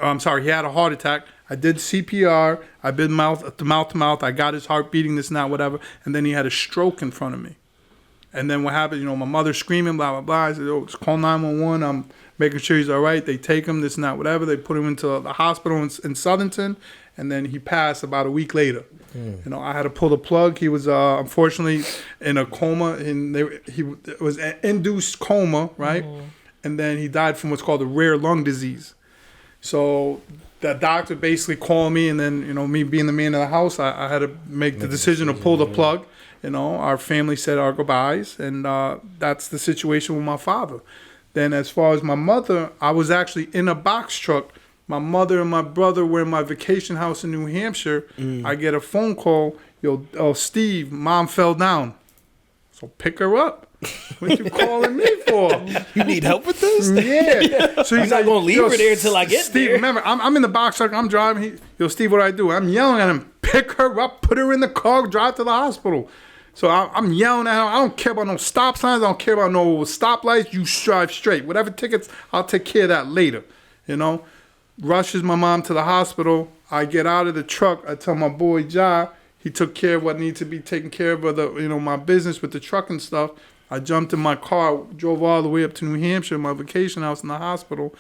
I'm sorry, he had a heart attack. I did CPR. I did mouth to mouth. I got his heart beating, this and that, whatever. And then he had a stroke in front of me. And then what happened? My mother screaming, blah blah blah. I said, "Oh, just call 911. I'm making sure he's all right." They take him, this and that, whatever. They put him into the hospital in Southington, and then he passed about a week later. I had to pull the plug. He was unfortunately in a coma, and he was an induced coma, right? And then he died from what's called a rare lung disease. So the doctor basically called me, and then me being the man of the house, I had to make the decision to pull the plug. Our family said our goodbyes, and that's the situation with my father. Then as far as my mother, I was actually in a box truck. My mother and my brother were in my vacation house in New Hampshire. I get a phone call, Steve, Mom fell down. So pick her up. What you calling me for? You need help with this? Yeah. So he's not going to leave her there until I get Steve, there. Remember, I'm in the box truck. I'm driving. Steve, what do I do? I'm yelling at him. Pick her up, put her in the car, drive to the hospital. So I'm yelling at him. I don't care about no stop signs. I don't care about no stoplights. You drive straight. Whatever tickets, I'll take care of that later. Rushes my mom to the hospital. I get out of the truck. I tell my boy, Ja, he took care of what needed to be taken care of, my business with the truck and stuff. I jumped in my car, drove all the way up to New Hampshire, my vacation house in the hospital.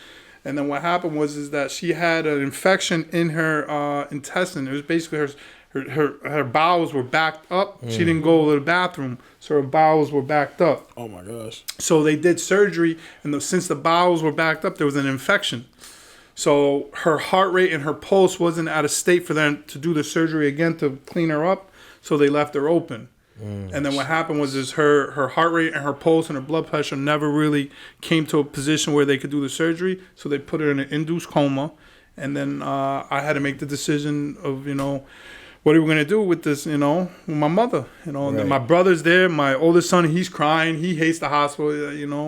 And then what happened was that she had an infection in her intestine. It was basically her bowels were backed up. She didn't go to the bathroom, so her bowels were backed up. Oh my gosh. So they did surgery, and since the bowels were backed up, there was an infection. So her heart rate and her pulse wasn't at a state for them to do the surgery again to clean her up. So they left her open. And then what happened was her heart rate and her pulse and her blood pressure never really came to a position where they could do the surgery. So they put her in an induced coma. And then I had to make the decision of, what are we going to do with this, with my mother? Right. My brother's there. My oldest son, he's crying. He hates the hospital,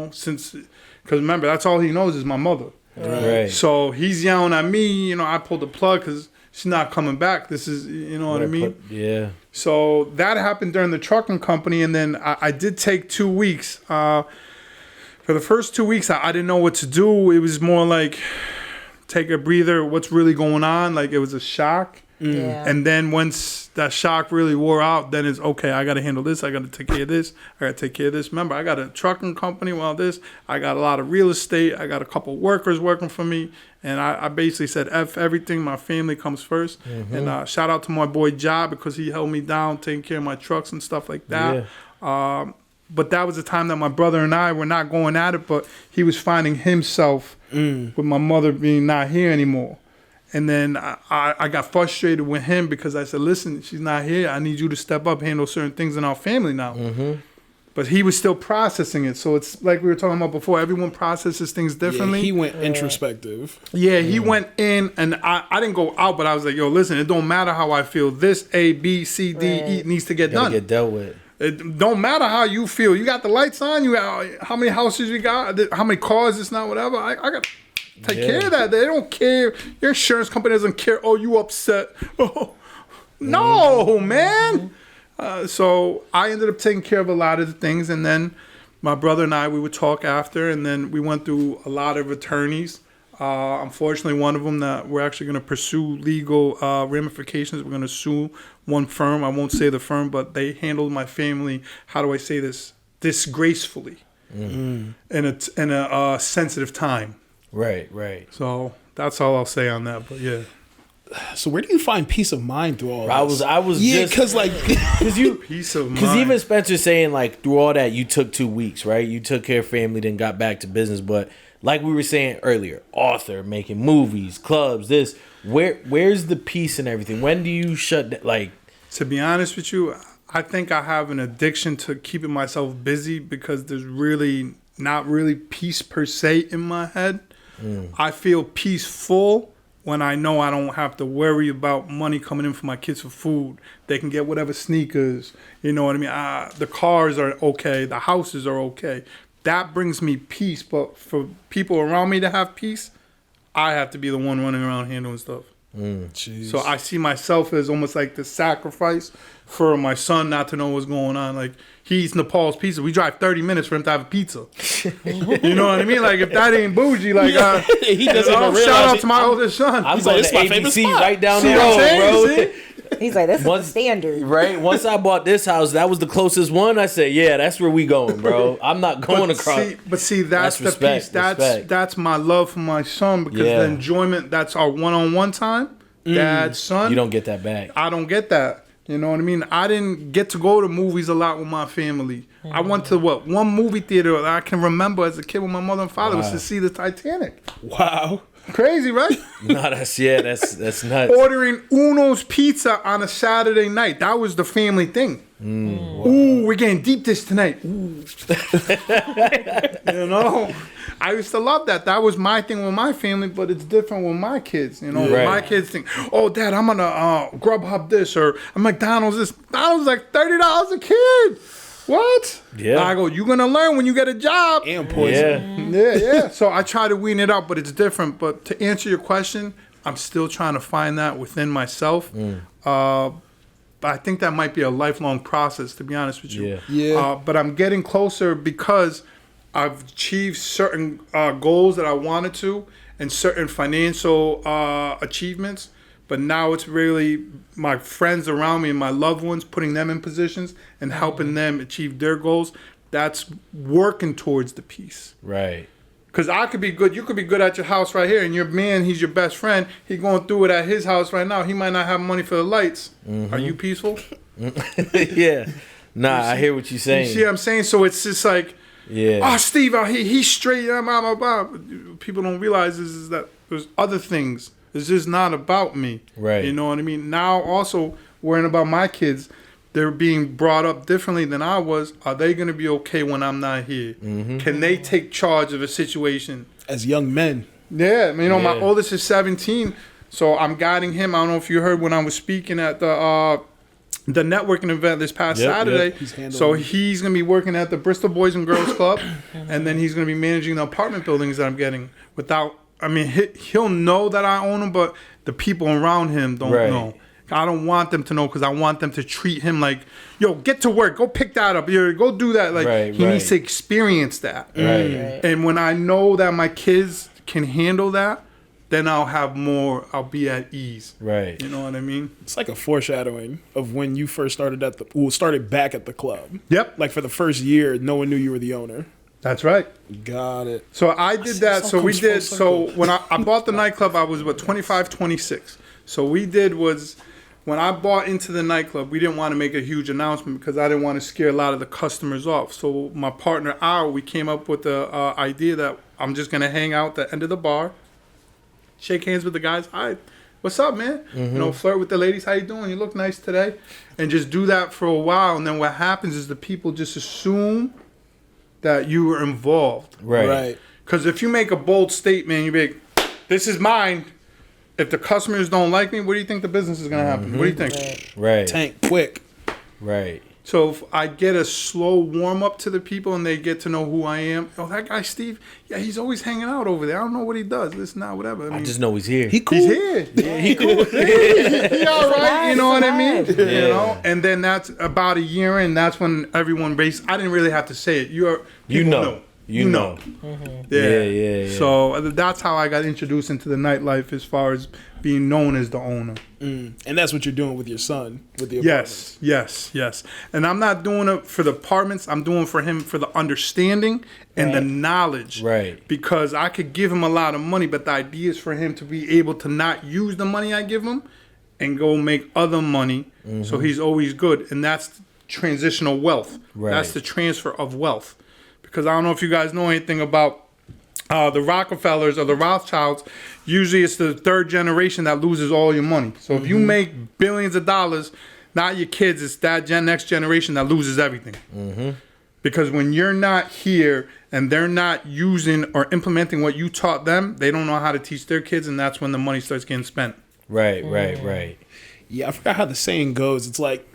because remember, that's all he knows is my mother. Right. So he's yelling at me. I pulled the plug because she's not coming back. This is, what I mean? Yeah. So that happened during the trucking company. And then I did take 2 weeks. For the first 2 weeks, I didn't know what to do. It was more like take a breather. What's really going on? Like it was a shock. Yeah. And then once that shock really wore out, then it's okay. I got to handle this. I got to take care of this. I got to take care of this. Remember, I got a trucking company. I got a lot of real estate. I got a couple workers working for me. And I basically said, F everything. My family comes first. Mm-hmm. And shout out to my boy Ja because he held me down, taking care of my trucks and stuff like that. Yeah. But that was the time that my brother and I were not going at it, but he was finding himself with my mother being not here anymore. And then I got frustrated with him because I said, listen, she's not here. I need you to step up, handle certain things in our family now. Mm-hmm. But he was still processing it. So it's like we were talking about before. Everyone processes things differently. Yeah, he went introspective. Yeah, he went in, and I didn't go out, but I was like, yo, listen, it don't matter how I feel. This A, B, C, D, E needs to get done. Get dealt with. It don't matter how you feel. You got the lights on. You got how many houses you got, how many cars, it's not whatever. I got... Take care of that. They don't care. Your insurance company doesn't care. Oh, you upset. Oh, no, man. So I ended up taking care of a lot of the things. And then my brother and I, we would talk after. And then we went through a lot of attorneys. Unfortunately, one of them that we're actually going to pursue legal ramifications. We're going to sue one firm. I won't say the firm, but they handled my family, how do I say this, disgracefully in a sensitive time. Right. So that's all I'll say on that. But yeah. So where do you find peace of mind through all this? I was just because you peace of mind. Because even Spencer saying like through all that you took 2 weeks, right? You took care of family, then got back to business. But like we were saying earlier, author, making movies, clubs, this. Where's the peace and everything? When do you shut down? Like, to be honest with you, I think I have an addiction to keeping myself busy because there's really not really peace per se in my head. I feel peaceful when I know I don't have to worry about money coming in for my kids for food. They can get whatever sneakers, you know what I mean? The cars are okay. The houses are okay. That brings me peace. But for people around me to have peace, I have to be the one running around handling stuff. So I see myself as almost like the sacrifice for my son not to know what's going on. Like, he eats Nepal's pizza. We drive 30 minutes for him to have a pizza. You know what I mean? Like, if that ain't bougie, like, he doesn't even shout out to my oldest son. I'm like, this is my favorite spot. Right down the See what I'm road, saying? bro. He's like, that's the standard. Right? Once I bought this house, that was the closest one. I said, yeah, that's where we going, bro. I'm not going across. See, that's the piece. That's my love for my son because the enjoyment, that's our one-on-one time. Dad, son. You don't get that back. I don't get that. You know what I mean? I didn't get to go to movies a lot with my family. I went to one movie theater that I can remember as a kid with my mother and father was to see the Titanic. Wow. Crazy, right? No, that's nuts. Ordering Uno's Pizza on a Saturday night. That was the family thing. Wow. Ooh, we're getting deep dish tonight. Ooh. You know? I used to love that. That was my thing with my family, but it's different with my kids. You know, my kids think, oh, Dad, I'm going to Grubhub this or McDonald's this. McDonald's is like $30 a kid. What? Yeah. I go, you're going to learn when you get a job. And poison. Yeah. So I try to wean it out, but it's different. But to answer your question, I'm still trying to find that within myself. But I think that might be a lifelong process, to be honest with you. Yeah. But I'm getting closer because I've achieved certain goals that I wanted to and certain financial achievements. But now it's really my friends around me and my loved ones, putting them in positions and helping them achieve their goals. That's working towards the peace. Right. Because I could be good, you could be good at your house right here, and your man, he's your best friend. He going through it at his house right now. He might not have money for the lights. Are you peaceful? Yeah. Nah, I hear what you're saying. You see what I'm saying? So it's just like, Yeah. oh, Steve out here, he's straight. Blah, blah, blah. People don't realize is that there's other things. It's just not about me. Right. You know what I mean? Now also worrying about my kids. They're being brought up differently than I was. Are they going to be okay when I'm not here? Can they take charge of a situation? As young men. Yeah. You know, my Yeah. oldest is 17, so I'm guiding him. I don't know if you heard when I was speaking at the networking event this past Saturday. So he's going to be working at the Bristol Boys and Girls Club, and then he's going to be managing the apartment buildings that I'm getting. He'll know that I own them, but the people around him don't know. I don't want them to know because I want them to treat him like, yo, get to work. Go pick that up. Go do that. Like, he needs to experience that. Right. And when I know that my kids can handle that, then I'll be at ease. Right. You know what I mean? It's like a foreshadowing of when you first started started back at the club. Yep. Like for the first year, no one knew you were the owner. That's right. Got it. So I did that. So we did. So when I bought the nightclub, I was 25, 26. So we did was, when I bought into the nightclub, we didn't want to make a huge announcement because I didn't want to scare a lot of the customers off. So my partner, Al, we came up with the idea that I'm just going to hang out at the end of the bar, shake hands with the guys. Hi, what's up, man? Flirt with the ladies. How you doing? You look nice today. And just do that for a while. And then what happens is the people just assume that you were involved. Right. Because if you make a bold statement, you be like, this is mine. If the customers don't like me, what do you think the business is going to happen? What do you think? Right. Tank quick. Right. So if I get a slow warm up to the people and they get to know who I am. Oh, that guy Steve, yeah, he's always hanging out over there. I don't know what he does. This, not whatever. I just know he's here. He cool. He's here. Yeah, he cool. He all right. You know what I mean? Yeah. You know. And then that's about a year in. That's when everyone I didn't really have to say it. You know. Yeah. So that's how I got introduced into the nightlife as far as being known as the owner. And that's what you're doing with your son, with the apartments. Yes. And I'm not doing it for the apartments. I'm doing for him for the understanding and the knowledge. Right. Because I could give him a lot of money, but the idea is for him to be able to not use the money I give him and go make other money. So he's always good. And that's transitional wealth. Right. That's the transfer of wealth. Because I don't know if you guys know anything about the Rockefellers or the Rothschilds. Usually it's the third generation that loses all your money. So if you make billions of dollars, not your kids, it's that next generation that loses everything. Because when you're not here and they're not using or implementing what you taught them, they don't know how to teach their kids, and that's when the money starts getting spent. Right. Yeah, I forgot how the saying goes. It's like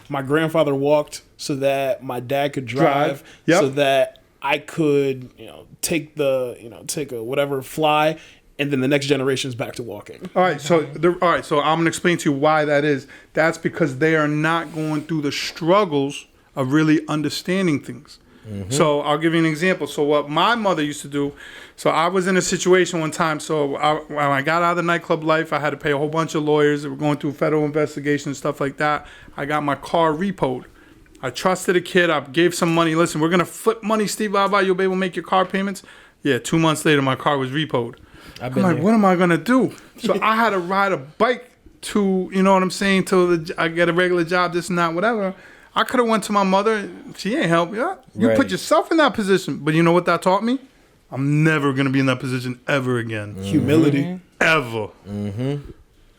my grandfather walked so that my dad could drive. Yep. So that I could, take a whatever fly, and then the next generation is back to walking. All right, so I'm gonna explain to you why that is. That's because they are not going through the struggles of really understanding things. So I'll give you an example. So what my mother used to do, so I was in a situation one time. So when I got out of the nightclub life, I had to pay a whole bunch of lawyers that were going through federal investigation and stuff like that. I got my car repoed. I trusted a kid. I gave some money. Listen, we're going to flip money, Steve. Blah, blah. You'll be able to make your car payments. Yeah, 2 months later, my car was repoed. I'm like, what am I going to do? So I had to ride a bike to, you know what I'm saying, till I get a regular job, this and that, whatever. I could have went to my mother. She ain't help you. You put yourself in that position. But you know what that taught me? I'm never going to be in that position ever again. Humility. Ever.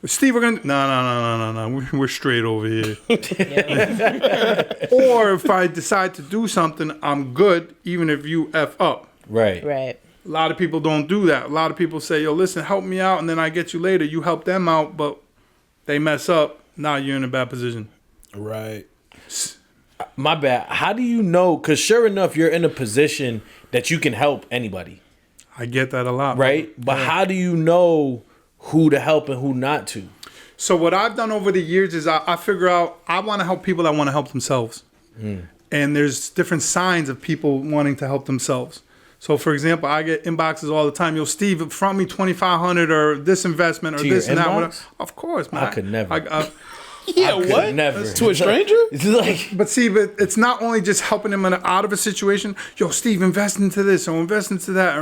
Steve, we're going to... No. We're straight over here. Or if I decide to do something, I'm good, even if you F up. Right. Right. A lot of people don't do that. A lot of people say, yo, listen, help me out, and then I get you later. You help them out, but they mess up. Now you're in a bad position. Right. My bad. How do you know? Because sure enough, you're in a position that you can help anybody. I get that a lot. Right? But how do you know who to help and who not to? So what I've done over the years is I figure out I want to help people that want to help themselves. And there's different signs of people wanting to help themselves. So, for example, I get inboxes all the time. Yo, Steve, front me $2,500 or this investment or to this your and that. inbox? Whatever. Of course, man. I could never. Yeah, I could what? never. To a stranger? It's like, But it's not only just helping them out of a situation. Yo, Steve, invest into this or invest into that.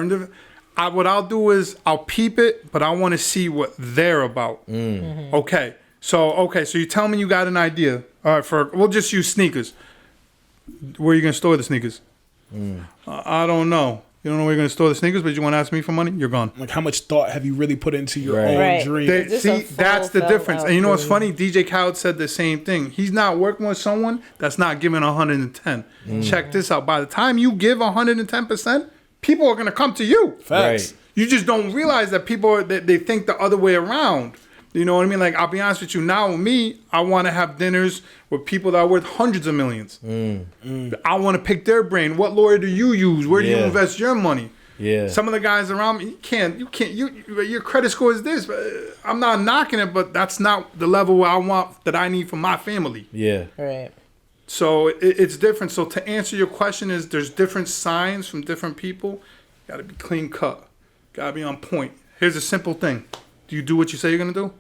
What I'll do is I'll peep it, but I want to see what they're about. Okay, so you tell me you got an idea. All right, we'll just use sneakers. Where are you gonna store the sneakers? I don't know. You don't know where you're going to store the sneakers, but you want to ask me for money? You're gone. Like, how much thought have you really put into your Right. own dream? See, that's the difference. And you know what's funny? DJ Khaled said the same thing. He's not working with someone that's not giving 110. Check this out. By the time you give 110%, people are going to come to you. Facts. Right. You just don't realize that people, they think the other way around. You know what I mean? Like, I'll be honest with you. Now, with me, I want to have dinners with people that are worth hundreds of millions. I want to pick their brain. What lawyer do you use? Where do you invest your money? Yeah. Some of the guys around me, your credit score is this. I'm not knocking it, but that's not the level I want that I need for my family. Yeah. Right. So it's different. So to answer your question is there's different signs from different people. Got to be clean cut. Got to be on point. Here's a simple thing. Do you do what you say you're going to do?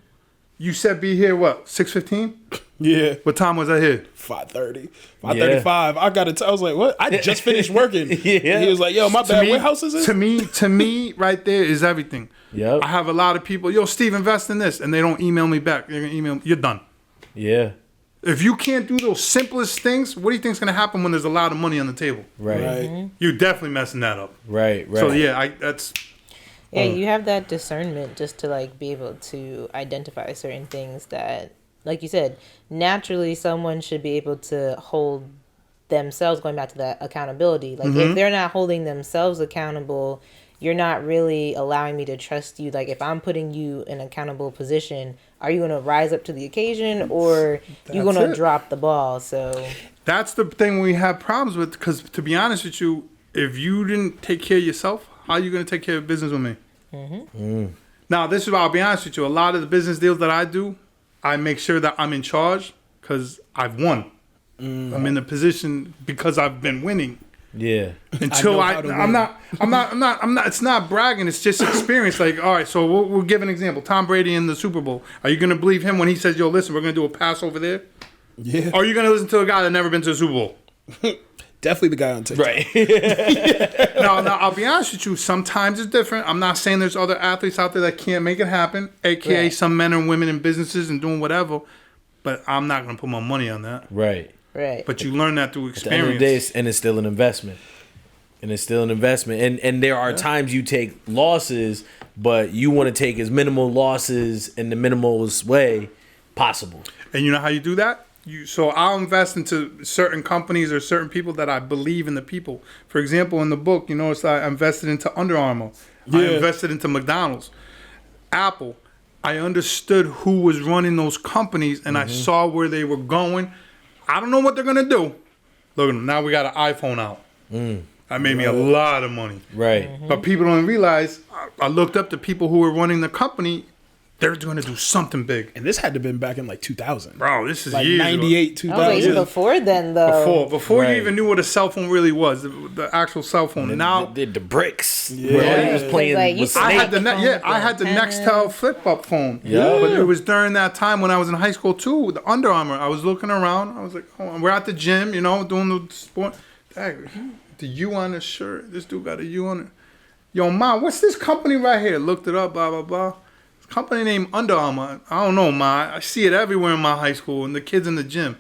You said be here, what, 6:15? Yeah. What time was I here? 5:30. 5:35. I got to I was like, what? I just finished working. Yeah. He was like, yo, my bad. What house is it? To me, right there is everything. Yep. I have a lot of people, yo, Steve, invest in this. And they don't email me back. They're going to email me. You're done. Yeah. If you can't do those simplest things, what do you think's going to happen when there's a lot of money on the table? Right. You're definitely messing that up. Right. So, yeah, that's... Yeah, you have that discernment just to like be able to identify certain things that, like you said, naturally someone should be able to hold themselves, going back to that accountability. Like if they're not holding themselves accountable, you're not really allowing me to trust you. Like if I'm putting you in an accountable position, are you going to rise up to the occasion or you going to drop the ball? So that's the thing we have problems with, because to be honest with you, if you didn't take care of yourself, how are you going to take care of business with me? Now, this is why I'll be honest with you. A lot of the business deals that I do, I make sure that I'm in charge because I've won. I'm in the position because I've been winning. Yeah. Until I'm not. It's not bragging. It's just experience. Like, all right. So we'll give an example. Tom Brady in the Super Bowl. Are you going to believe him when he says, "Yo, listen, we're going to do a pass over there"? Yeah. Or are you going to listen to a guy that never been to the Super Bowl? Definitely the guy on TikTok. Right. Now, I'll be honest with you. Sometimes it's different. I'm not saying there's other athletes out there that can't make it happen, aka some men and women in businesses and doing whatever. But I'm not going to put my money on that. Right. right. But you learn that through At the end of the experience. day, and it's still an investment. And there are times you take losses, but you want to take as minimal losses in the minimalist way possible. And you know how you do that? So I'll invest into certain companies or certain people that I believe in the people. For example, in the book, you notice I invested into Under Armour. I invested into McDonald's. Apple. I understood who was running those companies, and I saw where they were going. I don't know what they're going to do. Look at them. Now we got an iPhone out. That made me a lot of money. Right. But people don't realize, I looked up the people who were running the company. They're going to do something big. And this had to have been back in like 2000. Bro, this is like years 98, ago. 2000. Oh, like even before then, though. Before Right. you even knew what a cell phone really was, the actual cell phone. And now Did the bricks. Where all you was playing Like, you was saw I Snake. had the Nextel flip up phone. Yeah. But it was during that time when I was in high school too, with the Under Armour. I was looking around. I was like, oh, we're at the gym, doing the sport. Dang, the U on the shirt. This dude got a U on it. Yo, Mom, what's this company right here? Looked it up, blah, blah, blah. Company named Under Armour. I don't know, Ma. I see it everywhere in my high school and the kids in the gym.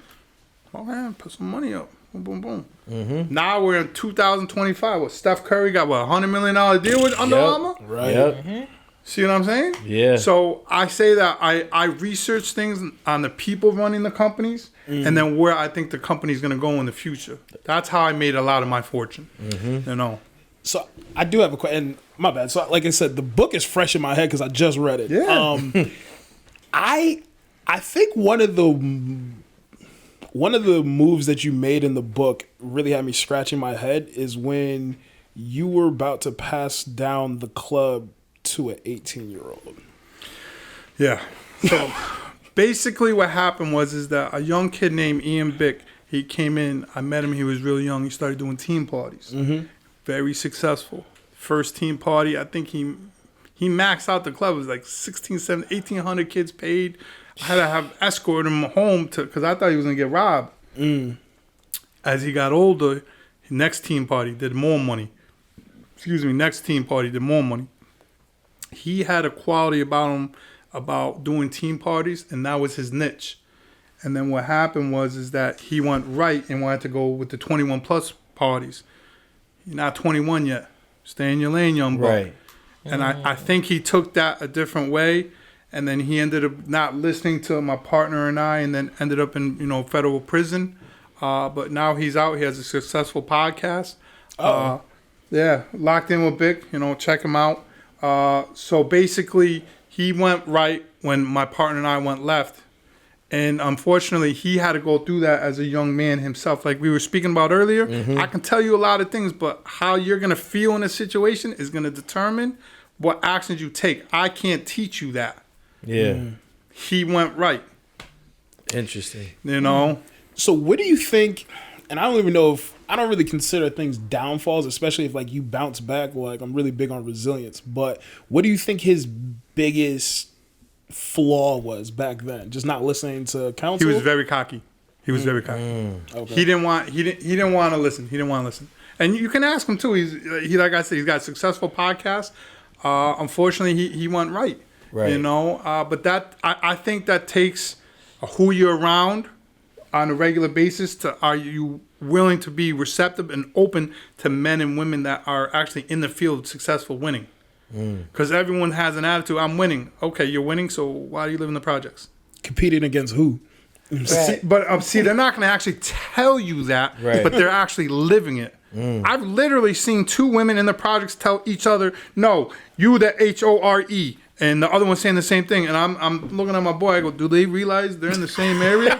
Oh man, put some money up. Boom, boom, boom. Now we're in 2025. What, Steph Curry got what, $100 million deal with Under Armour? Right. Yep. See what I'm saying? Yeah. So I say that I research things on the people running the companies and then where I think the company's gonna go in the future. That's how I made a lot of my fortune. So I do have a question. My bad. So like I said, the book is fresh in my head because I just read it. Yeah. I think one of the moves that you made in the book really had me scratching my head is when you were about to pass down the club to an 18-year-old. Yeah. So basically what happened is that a young kid named Ian Bick, he came in, I met him, he was real young, he started doing team parties. Very successful. First team party, I think he maxed out the club. It was like 1,600, 1,800 kids paid. I had to have escort him home because I thought he was gonna get robbed. As he got older, next team party did more money. Next team party did more money. He had a quality about him about doing team parties, and that was his niche. And then what happened is that he went right and wanted to go with the 21 plus parties. You're not 21 yet. Stay in your lane, young buck. Right. And I think he took that a different way, and then he ended up not listening to my partner and I, and then ended up in federal prison. But now he's out. He has a successful podcast. Yeah, Locked In with Vic. Check him out. So basically, he went right when my partner and I went left. And unfortunately, he had to go through that as a young man himself. Like we were speaking about earlier, I can tell you a lot of things, but how you're going to feel in a situation is going to determine what actions you take. I can't teach you that. Yeah. He went right. Interesting. So what do you think, and I don't even know if, I don't really consider things downfalls, especially if like you bounce back, like I'm really big on resilience, but what do you think his biggest flaw was back then? Just not listening to counsel? He was very cocky. Okay. He didn't want to listen. And you can ask him too. He like I said, he's got a successful podcast. Unfortunately, he went right. But that I think that takes who you're around on a regular basis. Are you willing to be receptive and open to men and women that are actually in the field successful winning? Because everyone has an attitude. I'm winning. Okay, you're winning. So why do you live in the projects? Competing against who? Right. See, they're not going to actually tell you that, but they're actually living it. I've literally seen two women in the projects tell each other, "No, you the HORE," and the other one saying the same thing. And I'm looking at my boy. I go, "Do they realize they're in the same area?"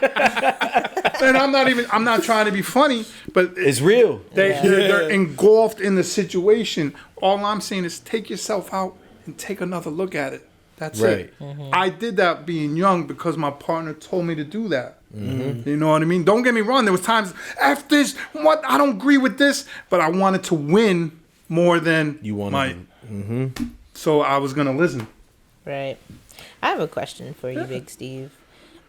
And I'm not trying to be funny, but it's real. They're engulfed in the situation. All I'm saying is take yourself out and take another look at it. That's it. I did that being young because my partner told me to do that. You know what I mean? Don't get me wrong. There was times, F this, what, I don't agree with this, but I wanted to win more than so I was going to listen. Right. I have a question for you, Big Steve.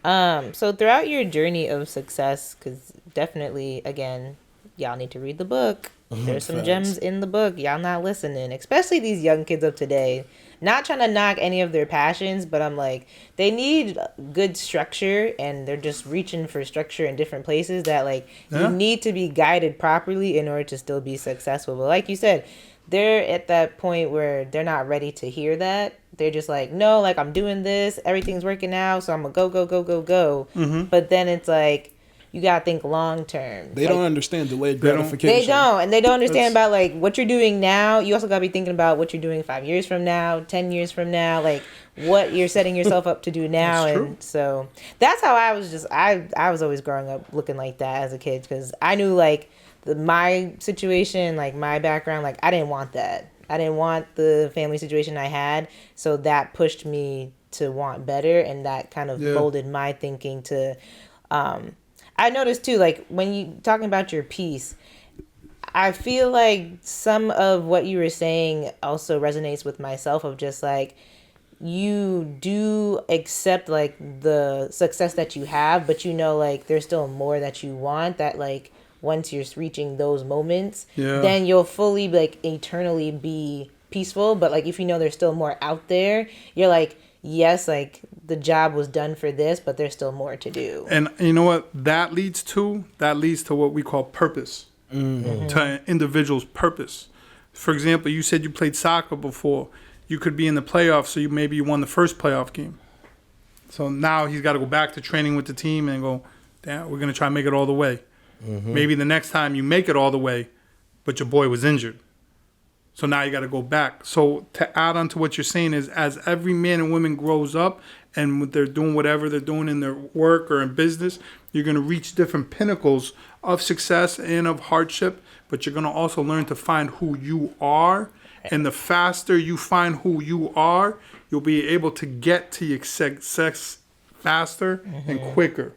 So throughout your journey of success, because definitely, again, y'all need to read the book. There's some gems in the book. Y'all not listening, especially these young kids of today. Not trying to knock any of their passions, but I'm like, they need good structure, and they're just reaching for structure in different places that, like, you need to be guided properly in order to still be successful. But like you said, they're at that point where they're not ready to hear that. They're just like, no, like, I'm doing this. Everything's working out, so I'm going to go. But then it's like, you got to think long term. They don't understand delayed gratification. They don't. And they don't understand about, like, what you're doing now. You also got to be thinking about what you're doing 5 years from now, 10 years from now, like what you're setting yourself up to do now. And so that's how I was just, I was always growing up looking like that as a kid, because I knew, like, my situation, like my background, like I didn't want that. I didn't want the family situation I had. So that pushed me to want better. And that kind of molded my thinking to, I noticed too, like when you talking about your piece, I feel like some of what you were saying also resonates with myself, of just like, you do accept like the success that you have, but you know, like there's still more that you want, that like once you're reaching those moments, then you'll fully like eternally be peaceful. But like if you know there's still more out there, you're like, yes, like the job was done for this, but there's still more to do. And you know what that leads to? That leads to what we call purpose, to an individual's purpose. For example, you said you played soccer before. You could be in the playoffs, so maybe you won the first playoff game. So now he's got to go back to training with the team and go, damn, we're going to try and make it all the way. Maybe the next time you make it all the way, but your boy was injured. So now you got to go back. So to add on to what you're saying is, as every man and woman grows up and they're doing whatever they're doing in their work or in business, you're going to reach different pinnacles of success and of hardship, but you're going to also learn to find who you are. And the faster you find who you are, you'll be able to get to your success faster and quicker.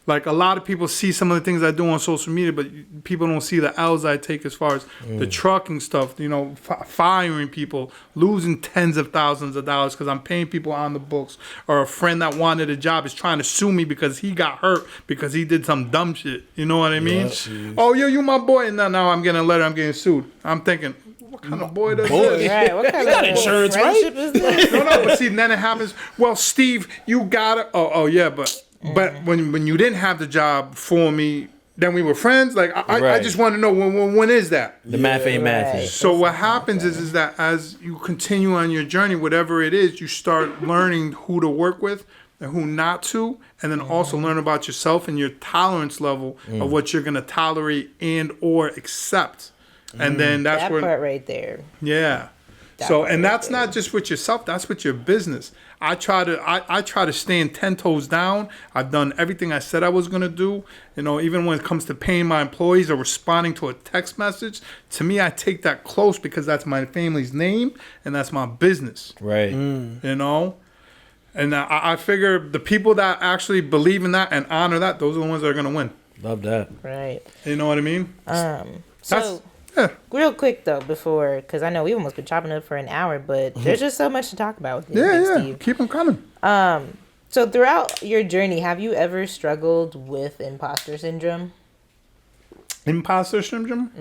Like a lot of people see some of the things I do on social media, but people don't see the L's I take as far as the trucking stuff, you know, firing people, losing tens of thousands of dollars because I'm paying people on the books, or a friend that wanted a job is trying to sue me because he got hurt because he did some dumb shit. You know what I mean? Oh, yeah, you my boy. And now I'm getting a letter, I'm getting sued. I'm thinking, what kind of boy does this? Right, what kind of insurance, friendship is this? No, but see, then it happens. Well, Steve, you got it. Oh, yeah, but when you didn't have the job for me, then we were friends. Like I just want to know when is that? The math ain't math. So what happens is that as you continue on your journey, whatever it is, you start learning who to work with and who not to, and then also learn about yourself and your tolerance level of what you're gonna tolerate and or accept. And then that's that where part right there. Yeah. And that's not just with yourself, that's with your business. I try to stand 10 toes down. I've done everything I said I was going to do. You know, even when it comes to paying my employees or responding to a text message, to me, I take that close because that's my family's name and that's my business. Right. You know? And I figure the people that actually believe in that and honor that, those are the ones that are going to win. Love that. Right. You know what I mean? So real quick though, before, because I know we've almost been chopping up for an hour, but there's just so much to talk about with Steve. Keep them coming. So throughout your journey, have you ever struggled with imposter syndrome? Imposter syndrome?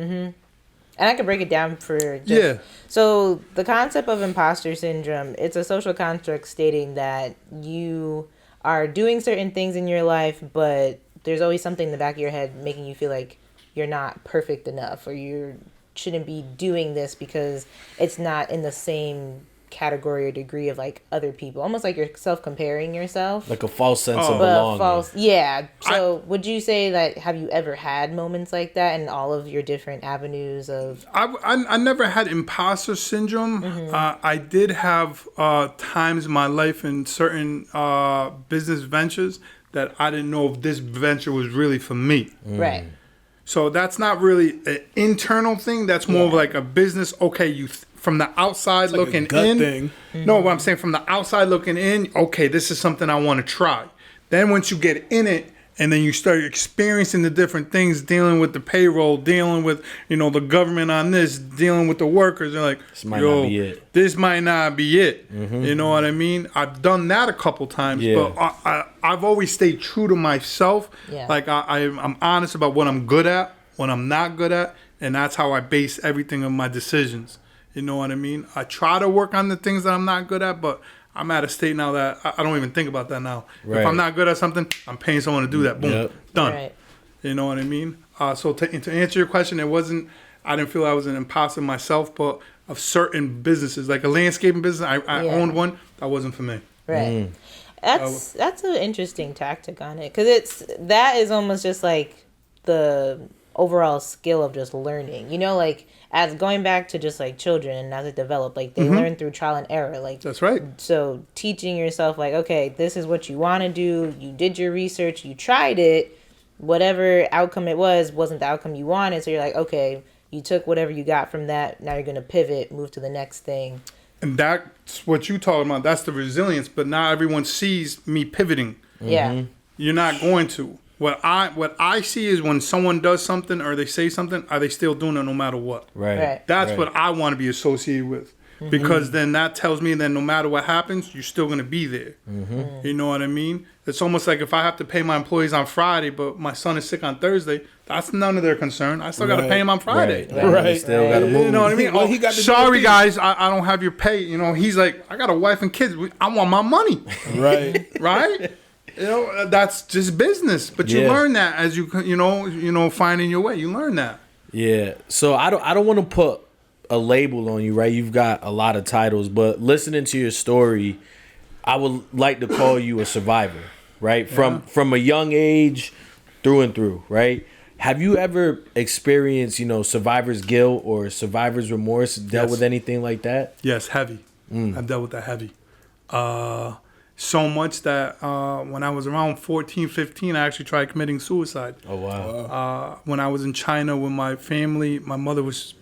And I can break it down for just... So the concept of imposter syndrome, it's a social construct stating that you are doing certain things in your life, but there's always something in the back of your head making you feel like you're not perfect enough, or you shouldn't be doing this because it's not in the same category or degree of like other people. Almost like you're self-comparing yourself. Like a false sense of belonging. Yeah. So would you say that, have you ever had moments like that in all of your different avenues of... I never had imposter syndrome. I did have times in my life in certain business ventures that I didn't know if this venture was really for me. Right. So that's not really an internal thing. That's more of like a business. Okay, you from the outside like looking a gut in. Thing. No, what I'm saying, from the outside looking in. Okay, this is something I want to try. Then once you get in it, and then you start experiencing the different things, dealing with the payroll, dealing with, you know, the government on this, dealing with the workers. They're like, this might not be it. This might not be it. You know what I mean? I've done that a couple times, but I've always stayed true to myself. Yeah. Like I'm honest about what I'm good at, what I'm not good at, and that's how I base everything on my decisions. You know what I mean? I try to work on the things that I'm not good at, but I'm at a state now that I don't even think about that now. Right. If I'm not good at something, I'm paying someone to do that. Boom, done. Right. You know what I mean? So to answer your question, I didn't feel I was an imposter myself, but of certain businesses, like a landscaping business, I owned one, that wasn't for me. Right. That's an interesting tactic on it, because that is almost just like the overall skill of just learning. You know, like as going back to just like children and as they develop, like they learn through trial and error. Like that's right. So teaching yourself like, okay, this is what you want to do. You did your research. You tried it. Whatever outcome it wasn't the outcome you wanted. So you're like, okay, you took whatever you got from that. Now you're going to pivot, move to the next thing. And that's what you talking about. That's the resilience. But not everyone sees me pivoting. Yeah. You're not going to. What I see is when someone does something or they say something, are they still doing it no matter what? Right. That's what I want to be associated with. Because then that tells me that no matter what happens, you're still going to be there. You know what I mean? It's almost like if I have to pay my employees on Friday, but my son is sick on Thursday, that's none of their concern. I still got to pay him on Friday. Right. Still got to move. You know what I mean? Well, he got to sorry, guys, I don't have your pay. You know, he's like, I got a wife and kids. I want my money. Right. Right? You know, that's just business. But you learn that as you finding your way. You learn that. Yeah. So I don't want to put a label on you, right? You've got a lot of titles, but listening to your story, I would like to call you a survivor, right? From a young age through and through, right? Have you ever experienced, survivor's guilt or survivor's remorse, dealt with anything like that? Yes, heavy. I've dealt with that heavy. So much that when I was around 14, 15, I actually tried committing suicide. Oh, wow. When I was in China with my family, my mother was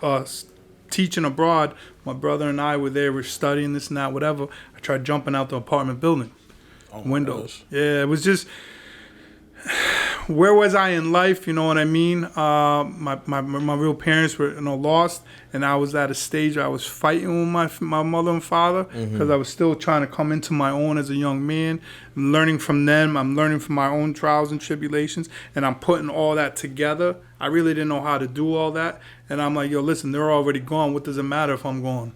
teaching abroad. My brother and I were there, we're studying this and that, whatever. I tried jumping out the apartment building. Windows. Yeah, it was just... where was I in life? You know what I mean? My real parents were lost, and I was at a stage where I was fighting with my mother and father because I was still trying to come into my own as a young man. I'm learning from them. I'm learning from my own trials and tribulations, and I'm putting all that together. I really didn't know how to do all that, and I'm like, yo, listen, they're already gone. What does it matter if I'm gone?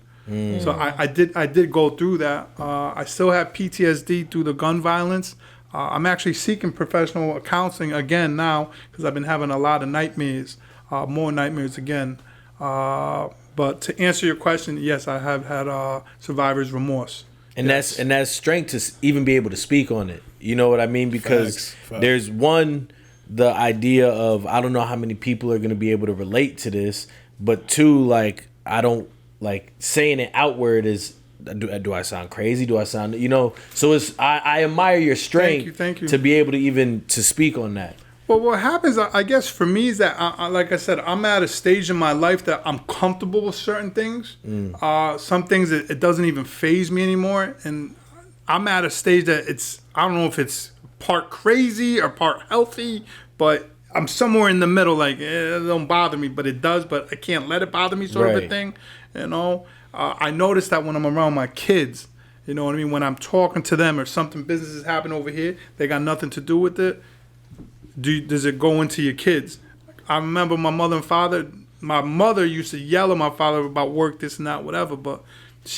So I did go through that. I still have PTSD through the gun violence. I'm actually seeking professional counseling again now because I've been having a lot of nightmares, more nightmares again. But to answer your question, yes, I have had survivor's remorse. And yes. that's strength to even be able to speak on it. You know what I mean? Because Facts. there's one, the idea of I don't know how many people are going to be able to relate to this, but two, like I don't like saying it outward is. Do I sound crazy? Do I sound, so it's I admire your strength Thank you. to be able to even to speak on that. Well, what happens, I guess, for me is that, like I said, I'm at a stage in my life that I'm comfortable with certain things. Some things, it doesn't even faze me anymore. And I'm at a stage that I don't know if it's part crazy or part healthy, but I'm somewhere in the middle, like, it don't bother me, but it does, but I can't let it bother me sort of a thing, I notice that when I'm around my kids, you know what I mean? When I'm talking to them or something, business is happening over here, they got nothing to do with it. Does it go into your kids? I remember my mother and father. My mother used to yell at my father about work, this and that, whatever. But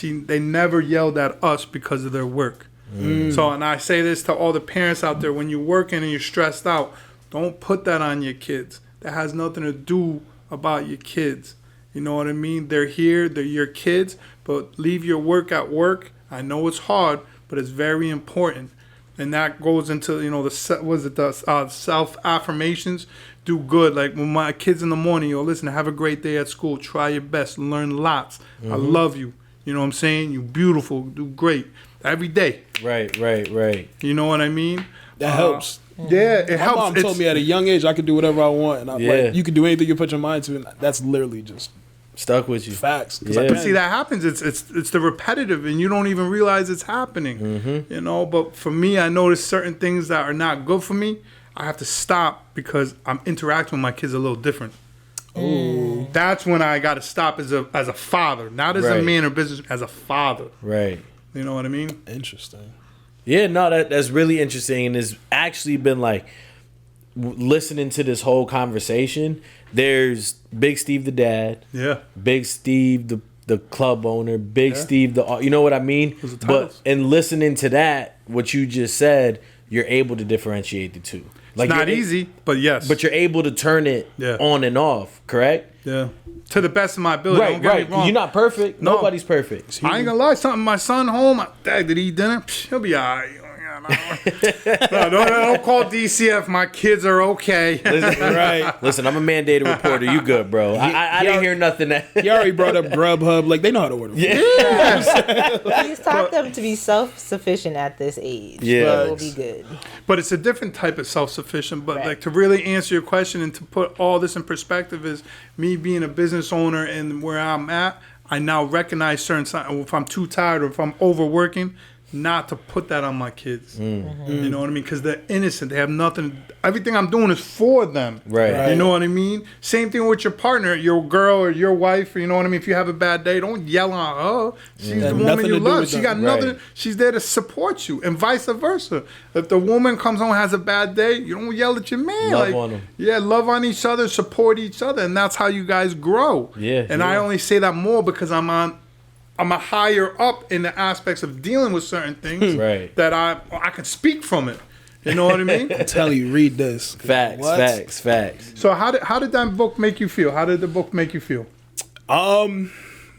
they never yelled at us because of their work. So, and I say this to all the parents out there: when you're working and you're stressed out, don't put that on your kids. That has nothing to do about your kids. You know what I mean? They're here, they're your kids, but leave your work at work. I know it's hard, but it's very important. And that goes into, the self-affirmations. Do good. Like when my kids in the morning, listen, have a great day at school. Try your best. Learn lots. I love you. You know what I'm saying? You're beautiful. Do great. Every day. Right. You know what I mean? That helps. Yeah, it helps. My mom told me at a young age I could do whatever I want, and I'm Yeah. like, you can do anything you put your mind to, and that's literally just Stuck with you. facts. 'Cause Yeah. I But can. see, that happens. It's the repetitive, and you don't even realize it's happening. But for me, I notice certain things that are not good for me. I have to stop because I'm interacting with my kids a little different. Ooh. That's when I got to stop as a father, not as a Right. man or business, as a father. Right. You know what I mean? Interesting. Yeah, no, that's really interesting, and it's actually been like listening to this whole conversation. There's Big Steve the dad, Yeah. Big Steve the club owner, Big Steve you know what I mean? Those are But titles. in listening to that, what you just said, you're able to differentiate the two. It's not you're- easy, but yes. but you're able to turn it Yeah. on and off, correct? yeah, to the best of my ability. Right, Don't get right. me wrong. You're not perfect. No. Nobody's perfect. I ain't gonna lie. Something. My son home. Dad, did he eat dinner? Psh, he'll be all right. No, don't call DCF. My kids are okay. Right. Listen, I'm a mandated reporter. You good, bro? I didn't hear nothing that. You already brought up Grubhub. Like, they know how to order. He's taught them to be self-sufficient at this age. Yeah. So we'll be good. But it's a different type of self-sufficient. But Right. like to really answer your question and to put all this in perspective is me being a business owner and where I'm at. I now recognize certain signs. If I'm too tired or if I'm overworking, not to put that on my kids. You know what I mean? Because they're innocent. They have nothing. Everything I'm doing is for them. Right. You know what I mean? Same thing with your partner, your girl or your wife. You know what I mean? If you have a bad day, don't yell on her. She's the nothing woman to you do love. with She them. got nothing. Right. She's there to support you, and vice versa. If the woman comes home and has a bad day, you don't yell at your man. Love on 'em. Yeah, love on each other, support each other, and that's how you guys grow. Yeah, And I yeah. only say that more because I'm a higher up in the aspects of dealing with certain things Right. that I can speak from it. You know what I mean? Tell you, read this. Facts, What? facts. So how did that book make you feel? How did the book make you feel?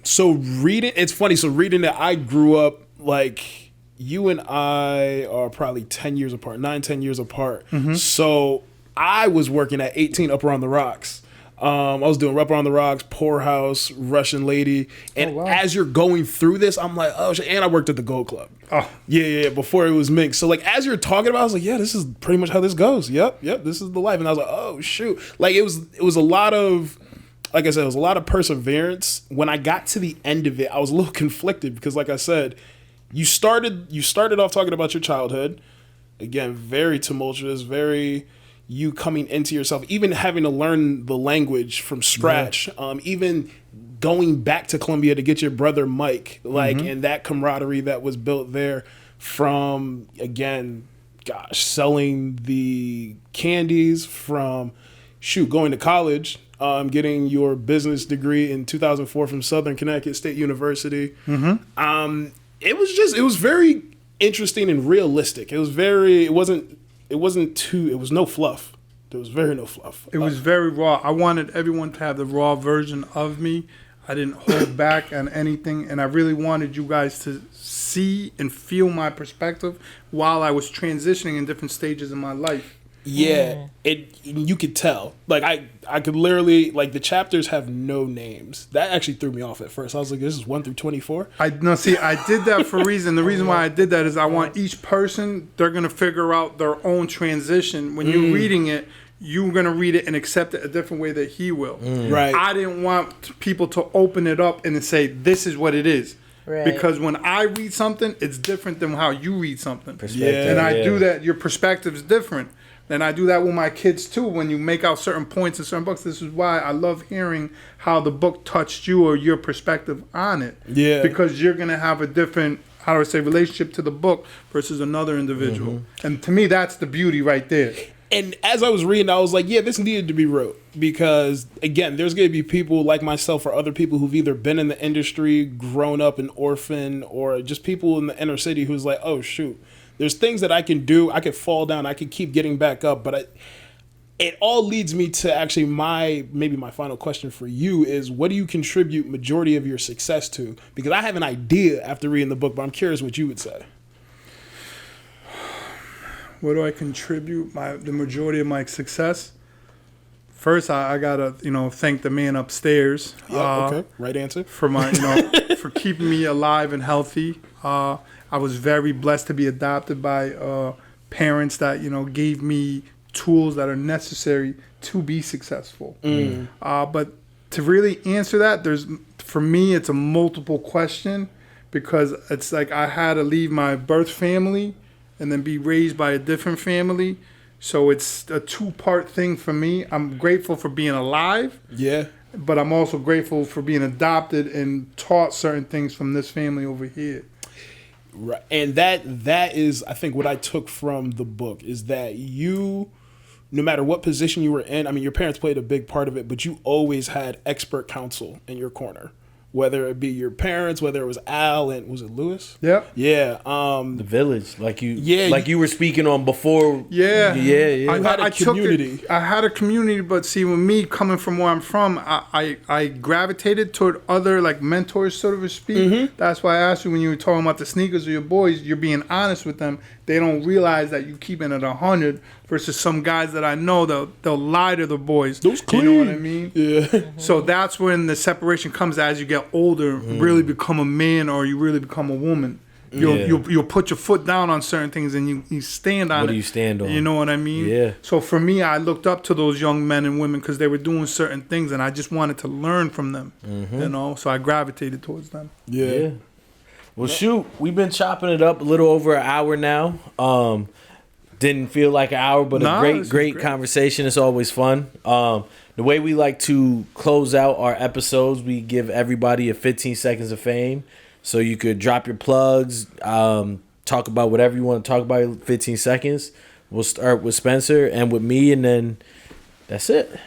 So reading, it's funny. So reading it, I grew up like you and I are probably 10 years apart, 9-10 years apart. So I was working at 18 up around the rocks. I was doing Up on the Rocks, Poorhouse, Russian Lady. And as you're going through this, I'm like, oh shit. And I worked at the Gold Club. Oh. Yeah, before it was mixed. So like as you're talking about it, I was like, yeah, this is pretty much how this goes. Yep, this is the life. And I was like, oh shoot. Like it was a lot of, like I said, it was a lot of perseverance. When I got to the end of it, I was a little conflicted because like I said, you started off talking about your childhood. Again, very tumultuous, very you coming into yourself, even having to learn the language from scratch, even going back to Colombia to get your brother Mike, like, and that camaraderie that was built there from, again, gosh, selling the candies, from going to college, getting your business degree in 2004 from Southern Connecticut State University. It was very interesting and realistic. It was no fluff. There was no fluff. It was very raw. I wanted everyone to have the raw version of me. I didn't hold back on anything, and I really wanted you guys to see and feel my perspective while I was transitioning in different stages in my life. Yeah, you could tell. Like I could literally, like, the chapters have no names. That actually threw me off at first. I was like, this is 1 through 24. I did that for a reason. The reason why I did that is I want each person, they're gonna figure out their own transition. When you're reading it, you're gonna read it and accept it a different way that he will. Right. I didn't want people to open it up and say this is what it is. Right. Because when I read something, it's different than how you read something. Perspective, And I do that. Your perspective is different. And I do that with my kids too. When you make out certain points in certain books, this is why I love hearing how the book touched you or your perspective on it. Yeah. Because you're gonna have a different, how do I say, relationship to the book versus another individual. And to me, that's the beauty right there. And as I was reading, I was like, yeah, this needed to be wrote. Because, again, there's going to be people like myself or other people who've either been in the industry, grown up an orphan, or just people in the inner city who's like, oh, shoot, there's things that I can do. I could fall down. I could keep getting back up. But it all leads me to actually my final question for you is, what do you contribute majority of your success to? Because I have an idea after reading the book, but I'm curious what you would say. What do I contribute the majority of my success? First, I gotta thank the man upstairs. Okay, right answer. For my for keeping me alive and healthy. I was very blessed to be adopted by parents that gave me tools that are necessary to be successful. But to really answer that, for me it's a multiple question, because it's like I had to leave my birth family and then be raised by a different family. So it's a two-part thing for me. I'm grateful for being alive. Yeah. But I'm also grateful for being adopted and taught certain things from this family over here. Right. And that is, I think, what I took from the book is that you, no matter what position you were in, I mean, your parents played a big part of it, but you always had expert counsel in your corner. Whether it be your parents, whether it was Al and was it Lewis? Yep. Yeah. The village, like you were speaking on before. Yeah. I had a community. I had a community, but see, with me coming from where I'm from, I gravitated toward other like mentors, so to speak. That's why I asked you when you were talking about the sneakers of your boys, you're being honest with them. They don't realize that you keeping it 100 versus some guys that I know they'll lie to the boys. Those clean. You know what I mean? Yeah. So that's when the separation comes as you get older, really become a man or you really become a woman. You'll put your foot down on certain things and you stand on it. What do you stand on? You know what I mean? Yeah. So for me, I looked up to those young men and women because they were doing certain things and I just wanted to learn from them. So I gravitated towards them. Yeah. Well, shoot, we've been chopping it up a little over an hour now. Didn't feel like an hour, but a great conversation. It's always fun. The way we like to close out our episodes, we give everybody a 15 seconds of fame. So you could drop your plugs, talk about whatever you want to talk about in 15 seconds. We'll start with Spencer and with me, and then that's it.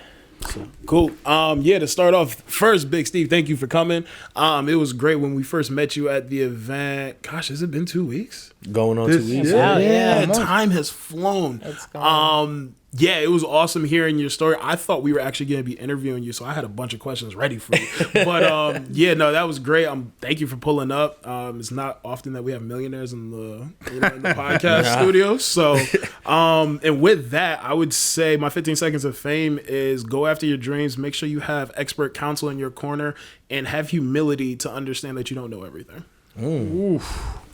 So. Cool. To start off, first, Big Steve, thank you for coming. It was great when we first met you at the event. Gosh, has it been 2 weeks? Going on 2 weeks. Yeah. Time has flown. It's gone. It was awesome hearing your story. I thought we were actually going to be interviewing you, so I had a bunch of questions ready for you. But that was great. Thank you for pulling up. It's not often that we have millionaires in the podcast studio. So, and with that, I would say my 15 seconds of fame is go after your dreams. Make sure you have expert counsel in your corner and have humility to understand that you don't know everything.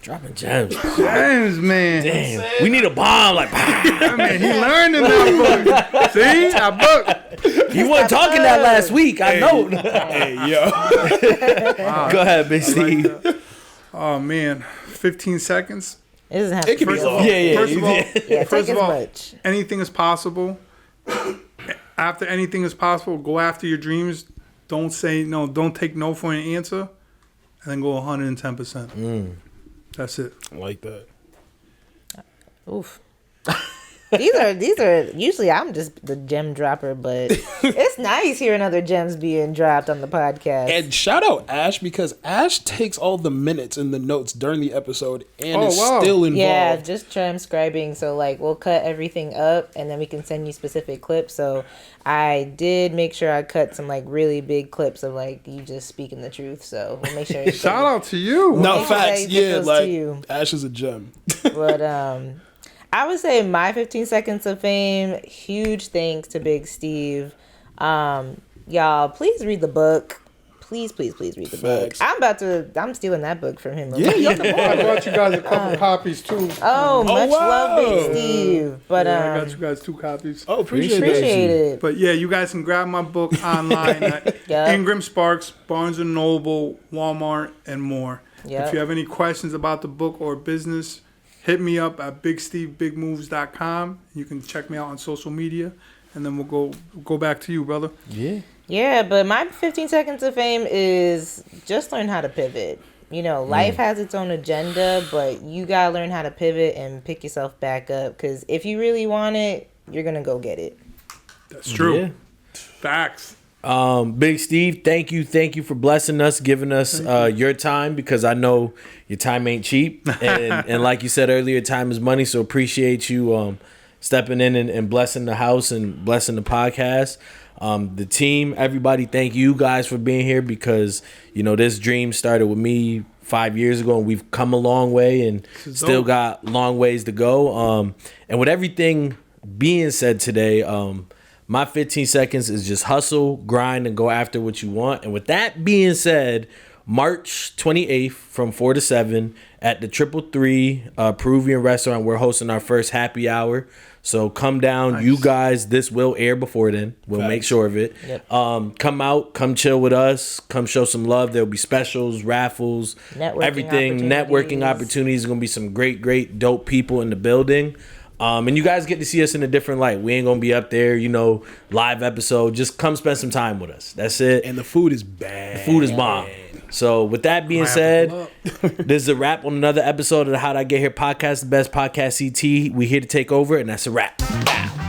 Dropping gems. James, man. Damn. We need a bomb. Like, I mean, he learned in that book. See? I booked. He wasn't talking that last week. I know. Hey, yo. Go ahead, Big Steve. Oh, man. 15 seconds. It doesn't have It to could be be long. long. Yeah. First of all, Take as much. anything is possible. after anything is possible, go after your dreams. Don't say no. Don't take no for an answer, and then go 110%. That's it. I like that. Oof. These are usually I'm just the gem dropper, but it's nice hearing other gems being dropped on the podcast. And shout out Ash, because Ash takes all the minutes and the notes during the episode and is still involved. Yeah, just transcribing. So like we'll cut everything up and then we can send you specific clips. So I did make sure I cut some like really big clips of like you just speaking the truth. So we'll make sure. Shout out to you. No, facts. Yeah, like Ash is a gem. But I would say my 15 seconds of fame, huge thanks to Big Steve. Y'all, please read the book. Please read the Facts. book. I'm stealing that book from him. Yeah, I brought you guys a couple copies too. Oh, much love, Big Steve. But I got you guys 2 copies. Oh, appreciate it. But yeah, you guys can grab my book online at Ingram Sparks, Barnes & Noble, Walmart, and more. Yep. If you have any questions about the book or business, hit me up at bigstevebigmoves.com. You can check me out on social media, and then we'll go back to you, brother. Yeah, but my 15 seconds of fame is just learn how to pivot. You know, life has its own agenda, but you gotta learn how to pivot and pick yourself back up. Because if you really want it, you're gonna go get it. That's true. Yeah. Facts. Big Steve, thank you for blessing us, giving us your time, because I know your time ain't cheap, and like you said earlier, time is money. So appreciate you stepping in and blessing the house and blessing the podcast. The team, everybody, thank you guys for being here, because you know this dream started with me 5 years ago, and we've come a long way and still got long ways to go. And with everything being said today, my 15 seconds is just hustle, grind, and go after what you want. And with that being said, March 28th from 4 to 7 at the 333 Peruvian restaurant, we're hosting our first happy hour. So come down. Nice. You guys, this will air before then. We'll make sure of it. Yep. Come out, come chill with us, come show some love. There'll be specials, raffles, everything. Networking opportunities. Going to be some great, dope people in the building. And you guys get to see us in a different light. We ain't going to be up there, live episode. Just come spend some time with us. That's it. And the food is bad. The food is bomb. So with that being said, this is a wrap on another episode of the How'd I Get Here podcast, the best podcast CT. We here to take over, and that's a wrap. Bow.